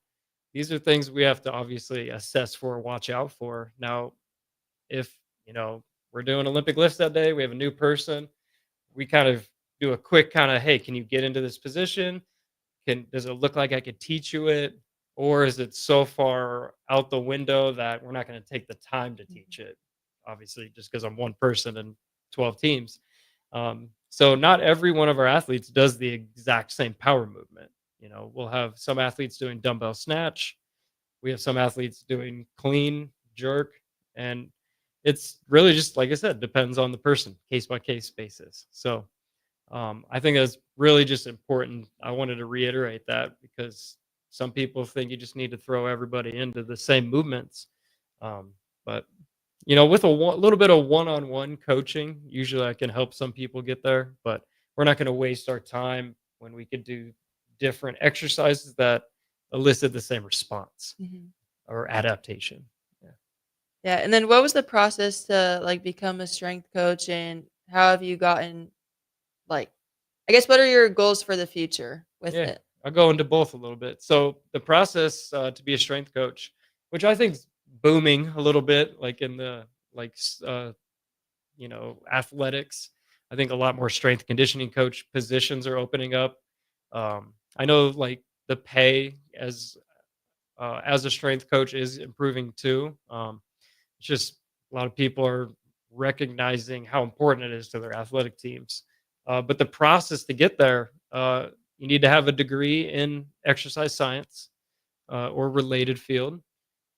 [SPEAKER 9] These are things we have to obviously assess for, watch out for. Now, if we're doing Olympic lifts that day, we have a new person, we kind of do a quick kind of, hey, can you get into this position? Does it look like I could teach you it? Or is it so far out the window that we're not going to take the time to teach it? Obviously, just because I'm one person and 12 teams. So not every one of our athletes does the exact same power movement. We'll have some athletes doing dumbbell snatch. We have some athletes doing clean, jerk, and it's really just, like I said, depends on the person, case by case basis. So I think that's really just important. I wanted to reiterate that because some people think you just need to throw everybody into the same movements. But with a little bit of one-on-one coaching, usually I can help some people get there, but we're not going to waste our time when we could do different exercises that elicit the same response or adaptation.
[SPEAKER 8] Yeah. And then what was the process to like become a strength coach, and how have you gotten, like, I guess, what are your goals for the future with
[SPEAKER 9] Yeah,
[SPEAKER 8] it?
[SPEAKER 9] I'll go into both a little bit. So the process to be a strength coach, which I think is booming a little bit, like in the athletics. I think a lot more strength conditioning coach positions are opening up. I know like the pay as a strength coach is improving too. It's just a lot of people are recognizing how important it is to their athletic teams. But the process to get there, you need to have a degree in exercise science or related field.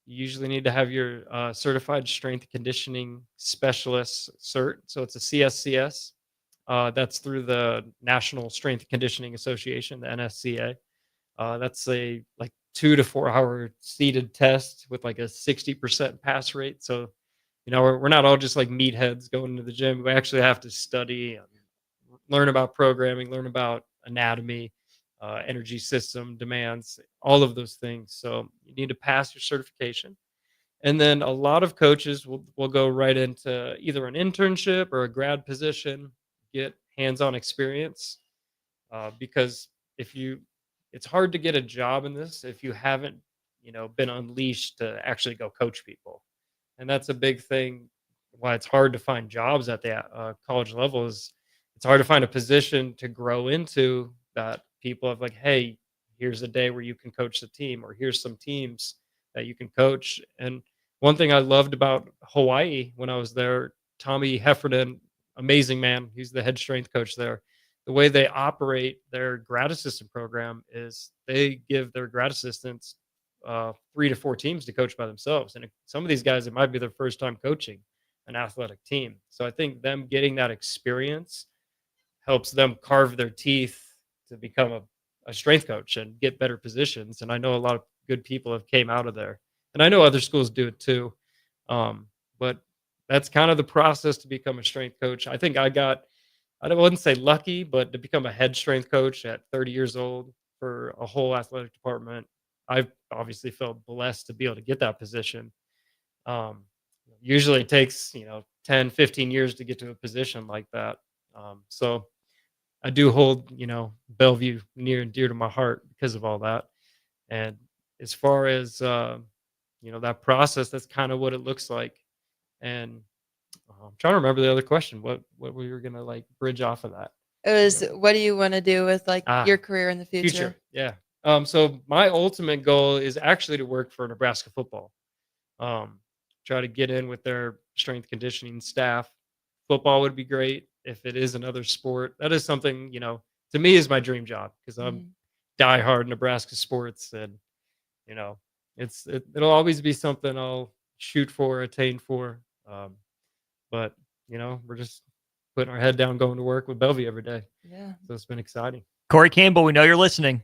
[SPEAKER 9] You usually need to have your certified strength conditioning specialist cert. So it's a CSCS. That's through the National Strength Conditioning Association, the NSCA. That's a like 2 to 4 hour seated test with like a 60% pass rate. So, we're not all just like meatheads going to the gym. We actually have to study, learn about programming, learn about anatomy, energy system demands, all of those things. So you need to pass your certification. And then a lot of coaches will go right into either an internship or a grad position, get hands-on experience, because it's hard to get a job in this if you haven't, been unleashed to actually go coach people. And that's a big thing why it's hard to find jobs at the college level is it's hard to find a position to grow into that people have like, hey, here's a day where you can coach the team, or here's some teams that you can coach. And one thing I loved about Hawaii when I was there, Tommy Heffernan, amazing man, he's the head strength coach there. The way they operate their grad assistant program is they give their grad assistants 3 to 4 teams to coach by themselves. And some of these guys, it might be their first time coaching an athletic team. So I think them getting that experience helps them carve their teeth to become a strength coach and get better positions. And I know a lot of good people have came out of there. And I know other schools do it too. But that's kind of the process to become a strength coach. I think I wouldn't say lucky, but to become a head strength coach at 30 years old for a whole athletic department, I've obviously felt blessed to be able to get that position. Usually it takes, 10, 15 years to get to a position like that. So I do hold, Bellevue near and dear to my heart because of all that. And as far as, that process, that's kind of what it looks like. And I'm trying to remember the other question. What we were going to like bridge off of that.
[SPEAKER 8] It was, what do you want to do with like your career in the future?
[SPEAKER 9] Yeah. So my ultimate goal is actually to work for Nebraska football. Try to get in with their strength conditioning staff. Football would be great. If it is another sport, that is something, to me is my dream job because I'm diehard Nebraska sports, and it'll always be something I'll shoot for, attain for. But we're just putting our head down, going to work with Bellevue every day.
[SPEAKER 8] Yeah.
[SPEAKER 9] So it's been exciting.
[SPEAKER 1] Corey Campbell, we know you're listening.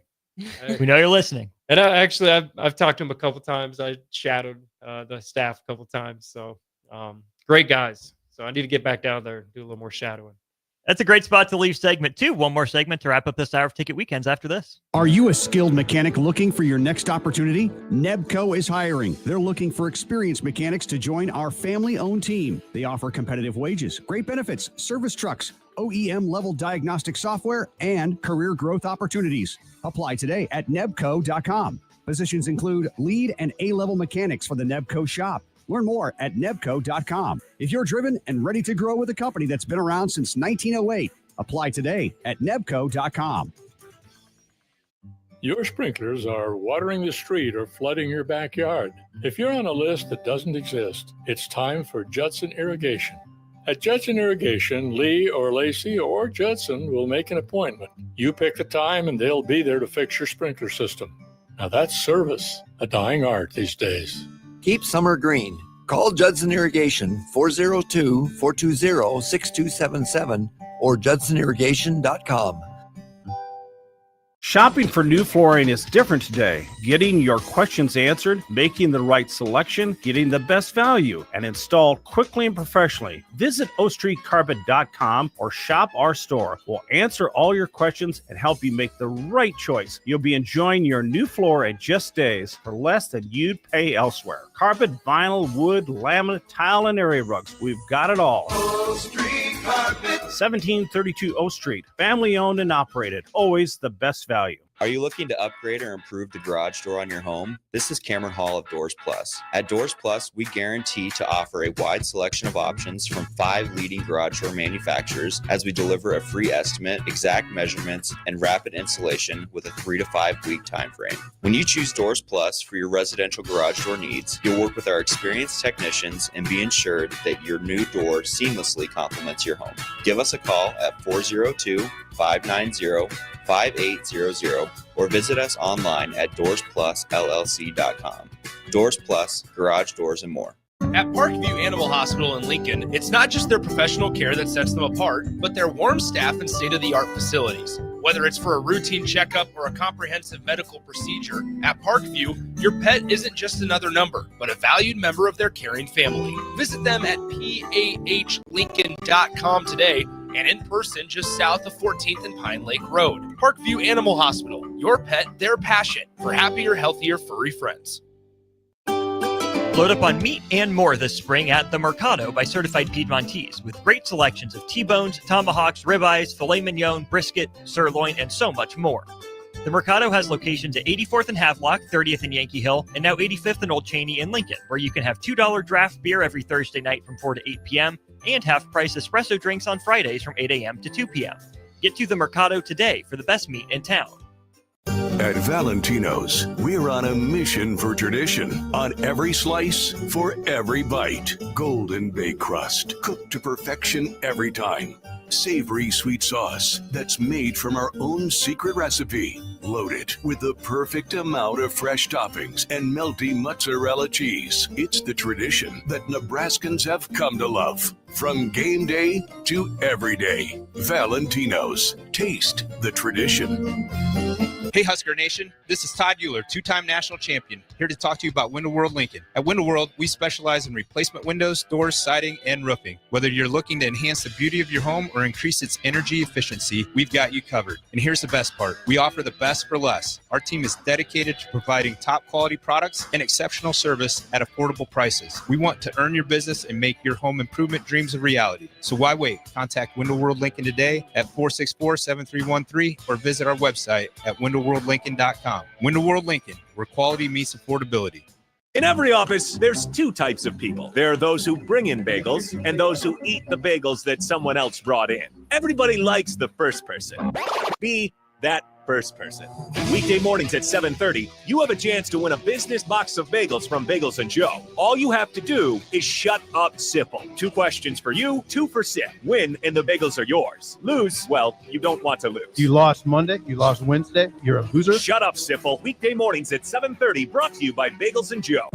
[SPEAKER 1] We know you're listening.
[SPEAKER 9] And I've talked to him a couple times. I shadowed the staff a couple times. So great guys. So I need to get back down there and do a little more shadowing.
[SPEAKER 1] That's a great spot to leave segment 2. One more segment to wrap up this hour of Ticket Weekends after this.
[SPEAKER 15] Are you a skilled mechanic looking for your next opportunity? Nebco is hiring. They're looking for experienced mechanics to join our family-owned team. They offer competitive wages, great benefits, service trucks, OEM-level diagnostic software, and career growth opportunities. Apply today at nebco.com. Positions include lead and A-level mechanics for the Nebco shop. Learn more at nebco.com. If you're driven and ready to grow with a company that's been around since 1908, apply today at nebco.com.
[SPEAKER 16] Your sprinklers are watering the street or flooding your backyard. If you're on a list that doesn't exist, it's time for Judson Irrigation. At Judson Irrigation, Lee or Lacey or Judson will make an appointment. You pick the time and they'll be there to fix your sprinkler system. Now that's service, a dying art these days.
[SPEAKER 17] Keep summer green. Call Judson Irrigation 402-420-6277 or judsonirrigation.com.
[SPEAKER 18] Shopping for new flooring is different today. Getting your questions answered, making the right selection, getting the best value, and installed quickly and professionally. Visit ostreetcarpet.com or shop our store. We'll answer all your questions and help you make the right choice. You'll be enjoying your new floor in just days for less than you'd pay elsewhere. Carpet, vinyl, wood, laminate, tile, and area rugs. We've got it all.
[SPEAKER 19] O Street Carpet.
[SPEAKER 18] 1732 O Street. Family owned and operated. Always the best value.
[SPEAKER 5] Are you looking to upgrade or improve the garage door on your home? This is Cameron Hall of Doors Plus. At Doors Plus, we guarantee to offer a wide selection of options from 5 leading garage door manufacturers as we deliver a free estimate, exact measurements, and rapid installation with a 3 to 5 week time frame. When you choose Doors Plus for your residential garage door needs, you'll work with our experienced technicians and be ensured that your new door seamlessly complements your home. Give us a call at 402-590-5800 or visit us online at doorsplusllc.com. Doors Plus, garage doors, and more.
[SPEAKER 11] At Parkview Animal Hospital in Lincoln, it's not just their professional care that sets them apart, but their warm staff and state-of-the-art facilities. Whether it's for a routine checkup or a comprehensive medical procedure, at Parkview, your pet isn't just another number, but a valued member of their caring family. Visit them at pahlincoln.com today and in person just south of 14th and Pine Lake Road. Parkview Animal Hospital, your pet, their passion for happier, healthier, furry friends.
[SPEAKER 1] Load up on meat and more this spring at The Mercado by Certified Piedmontese with great selections of T-bones, tomahawks, ribeyes, filet mignon, brisket, sirloin, and so much more. The Mercado has locations at 84th and Havelock, 30th and Yankee Hill, and now 85th and Old Cheney in Lincoln, where you can have $2 draft beer every Thursday night from 4 to 8 p.m. and half-price espresso drinks on Fridays from 8 a.m. to 2 p.m. Get to The Mercado today for the best meat in town.
[SPEAKER 20] At Valentino's, we're on a mission for tradition. On every slice, for every bite. Golden baked crust, cooked to perfection every time. Savory sweet sauce that's made from our own secret recipe. Loaded with the perfect amount of fresh toppings and melty mozzarella cheese. It's the tradition that Nebraskans have come to love. From game day to every day. Valentino's. Taste the tradition.
[SPEAKER 14] Hey Husker Nation, this is Todd Euler, two-time national champion, here to talk to you about Window World Lincoln. At Window World, we specialize in replacement windows, doors, siding, and roofing. Whether you're looking to enhance the beauty of your home or increase its energy efficiency, we've got you covered. And here's the best part. We offer the best for less. Our team is dedicated to providing top quality products and exceptional service at affordable prices. We want to earn your business and make your home improvement dreams a reality. So why wait? Contact Window World Lincoln today at 464-7313 or visit our website at windowworldlincoln.com. Window World Lincoln, where quality meets affordability.
[SPEAKER 7] In every office, there's two types of people. There are those who bring in bagels and those who eat the bagels that someone else brought in. Everybody likes the first person. Be that first person. Weekday mornings at 7:30, you have a chance to win a business box of bagels from Bagels & Joe. All you have to do is shut up, Sipple. 2 questions for you, 2 for Sip. Win, and the bagels are yours. Lose, well, you don't want to lose.
[SPEAKER 21] You lost Monday, you lost Wednesday, you're a loser.
[SPEAKER 7] Shut up, Sipple. Weekday mornings at 7:30, brought to you by Bagels & Joe.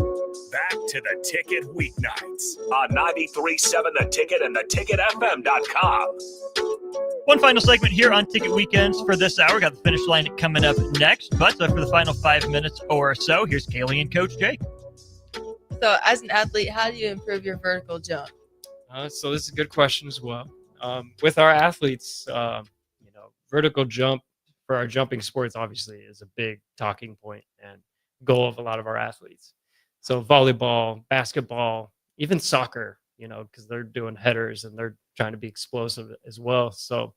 [SPEAKER 7] Back to the Ticket weeknights on 93.7 The Ticket and theticketfm.com.
[SPEAKER 1] One final segment here on Ticket Weekends for this hour. Got the finish line coming up next. But for the final 5 minutes or so, here's Kaylee and Coach Jake.
[SPEAKER 8] So as an athlete, how do you improve your vertical jump?
[SPEAKER 9] So this is a good question as well. With our athletes, vertical jump for our jumping sports obviously is a big talking point and goal of a lot of our athletes. So volleyball, basketball, even soccer, because they're doing headers and they're trying to be explosive as well. So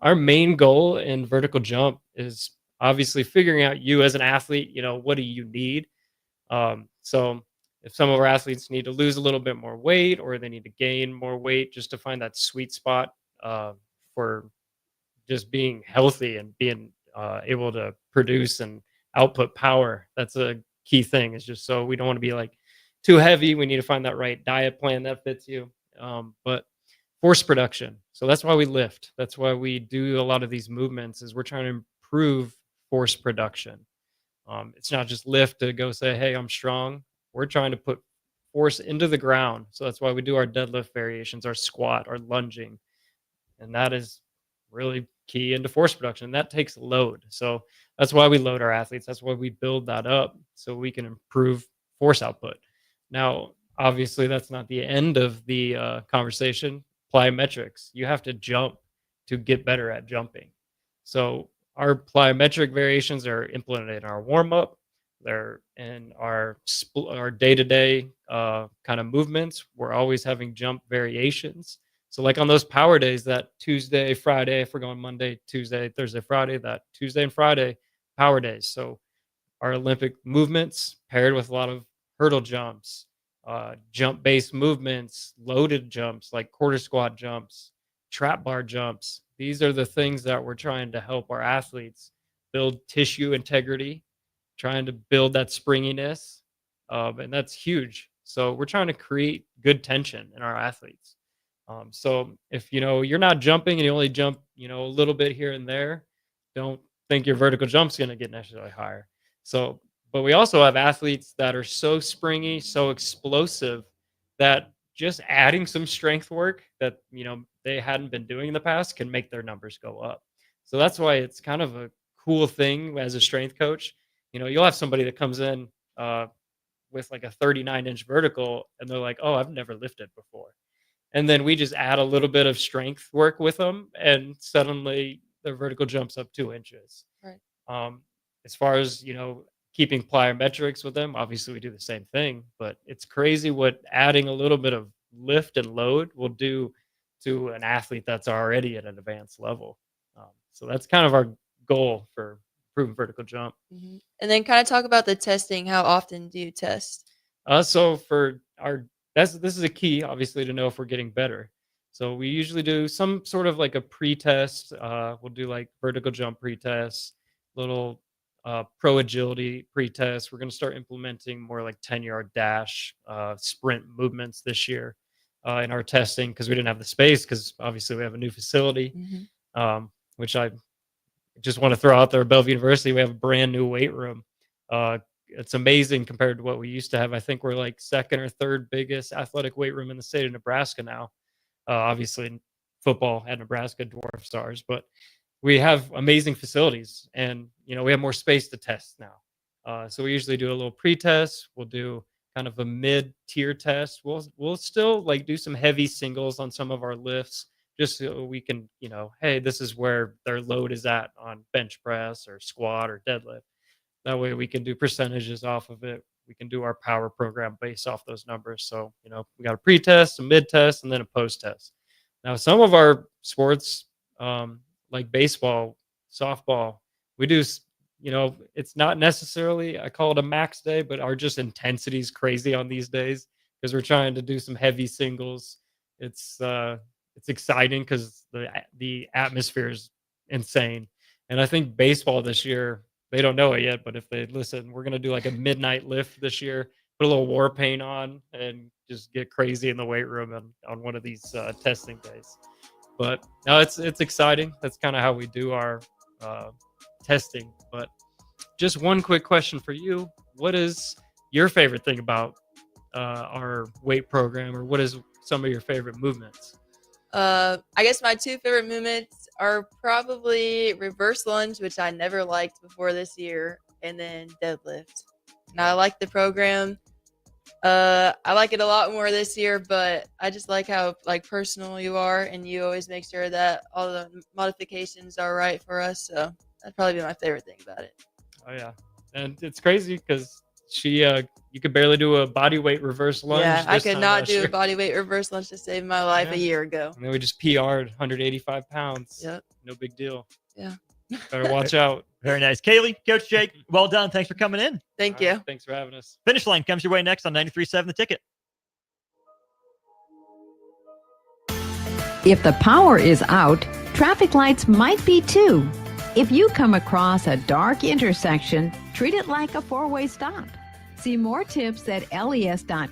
[SPEAKER 9] our main goal in vertical jump is obviously figuring out you as an athlete, what do you need? So if some of our athletes need to lose a little bit more weight or they need to gain more weight just to find that sweet spot for just being healthy and being able to produce and output power, that's a key thing. Is just so we don't want to be like too heavy. We need to find that right diet plan that fits you. But force production. So that's why we lift. That's why we do a lot of these movements, is we're trying to improve force production. It's not just lift to go say, hey, I'm strong. We're trying to put force into the ground. So that's why we do our deadlift variations, our squat, our lunging. And that is really key into force production. That takes load. So that's why we load our athletes. That's why we build that up so we can improve force output. Now, obviously, that's not the end of the conversation. Plyometrics. You have to jump to get better at jumping. So our plyometric variations are implemented in our warm-up. They're in our day-to-day kind of movements. We're always having jump variations. So like on those power days, that Tuesday, Friday, if we're going Monday, Tuesday, Thursday, Friday, that Tuesday and Friday power days. So our Olympic movements paired with a lot of hurdle jumps, jump-based movements, loaded jumps like quarter squat jumps, trap bar jumps. These are the things that we're trying to help our athletes build tissue integrity, trying to build that springiness, and that's huge. So we're trying to create good tension in our athletes. So if you're not jumping and you only jump a little bit here and there, don't think your vertical jump's going to get necessarily higher. So, but we also have athletes that are so springy, so explosive, that just adding some strength work that they hadn't been doing in the past can make their numbers go up. So that's why it's kind of a cool thing as a strength coach. You'll have somebody that comes in with like a 39-inch vertical and they're like, oh, I've never lifted before. And then we just add a little bit of strength work with them, and suddenly their vertical jumps up 2 inches.
[SPEAKER 8] Right.
[SPEAKER 9] As far as, keeping plyometrics with them, obviously we do the same thing, but it's crazy what adding a little bit of lift and load will do to an athlete that's already at an advanced level. So that's kind of our goal for improving vertical jump.
[SPEAKER 8] Mm-hmm. And then kind of talk about the testing. How often do you test?
[SPEAKER 9] So for this is a key, obviously, to know if we're getting better. So we usually do some sort of like a pre-test. We'll do like vertical jump pre-test, little pro agility pre-test. We're going to start implementing more like 10-yard dash, sprint movements this year in our testing, because we didn't have the space, because obviously we have a new facility, which I just want to throw out there. At Bellevue University, we have a brand new weight room. It's amazing compared to what we used to have. I think we're like second or third biggest athletic weight room in the state of Nebraska now. Obviously, football at Nebraska dwarfs ours, but we have amazing facilities, and we have more space to test now. So we usually do a little pre-test. We'll do kind of a mid-tier test. We'll still like do some heavy singles on some of our lifts, just so we can, hey, this is where their load is at on bench press or squat or deadlift. That way we can do percentages off of it. We can do our power program based off those numbers. So, we got a pre-test, a mid-test, and then a post-test. Now, some of our sports, like baseball, softball, we do, it's not necessarily, I call it a max day, but our just intensity is crazy on these days because we're trying to do some heavy singles. It's exciting because the atmosphere is insane. And I think baseball this year, they don't know it yet, but if they listen, we're going to do like a midnight lift this year, put a little war paint on, and just get crazy in the weight room on one of these testing days. But no, it's exciting. That's kind of how we do our testing. But just one quick question for you. What is your favorite thing about our weight program, or what is some of your favorite movements?
[SPEAKER 8] I guess my two favorite movements are probably reverse lunge, which I never liked before this year, and then deadlift. And I like the program. I like it a lot more this year, but I just like how personal you are, and you always make sure that all the modifications are right for us. So that'd probably be my favorite thing about it.
[SPEAKER 9] Oh yeah, and it's crazy because you could barely do a body weight reverse lunge.
[SPEAKER 8] Yeah, I could not do a body weight reverse lunge to save my life a year ago.
[SPEAKER 9] And then we just PR'd 185 pounds.
[SPEAKER 8] Yep.
[SPEAKER 9] No big deal.
[SPEAKER 8] Yeah.
[SPEAKER 9] Better watch out.
[SPEAKER 1] Very nice. Kaylee, Coach Jake, well done. Thanks for coming in.
[SPEAKER 8] Thank you.
[SPEAKER 9] Thanks for having us.
[SPEAKER 1] Finish Line comes your way next on 93.7 The Ticket.
[SPEAKER 6] If the power is out, traffic lights might be too. If you come across a dark intersection, treat it like a four-way stop. See more tips at les.com/safe.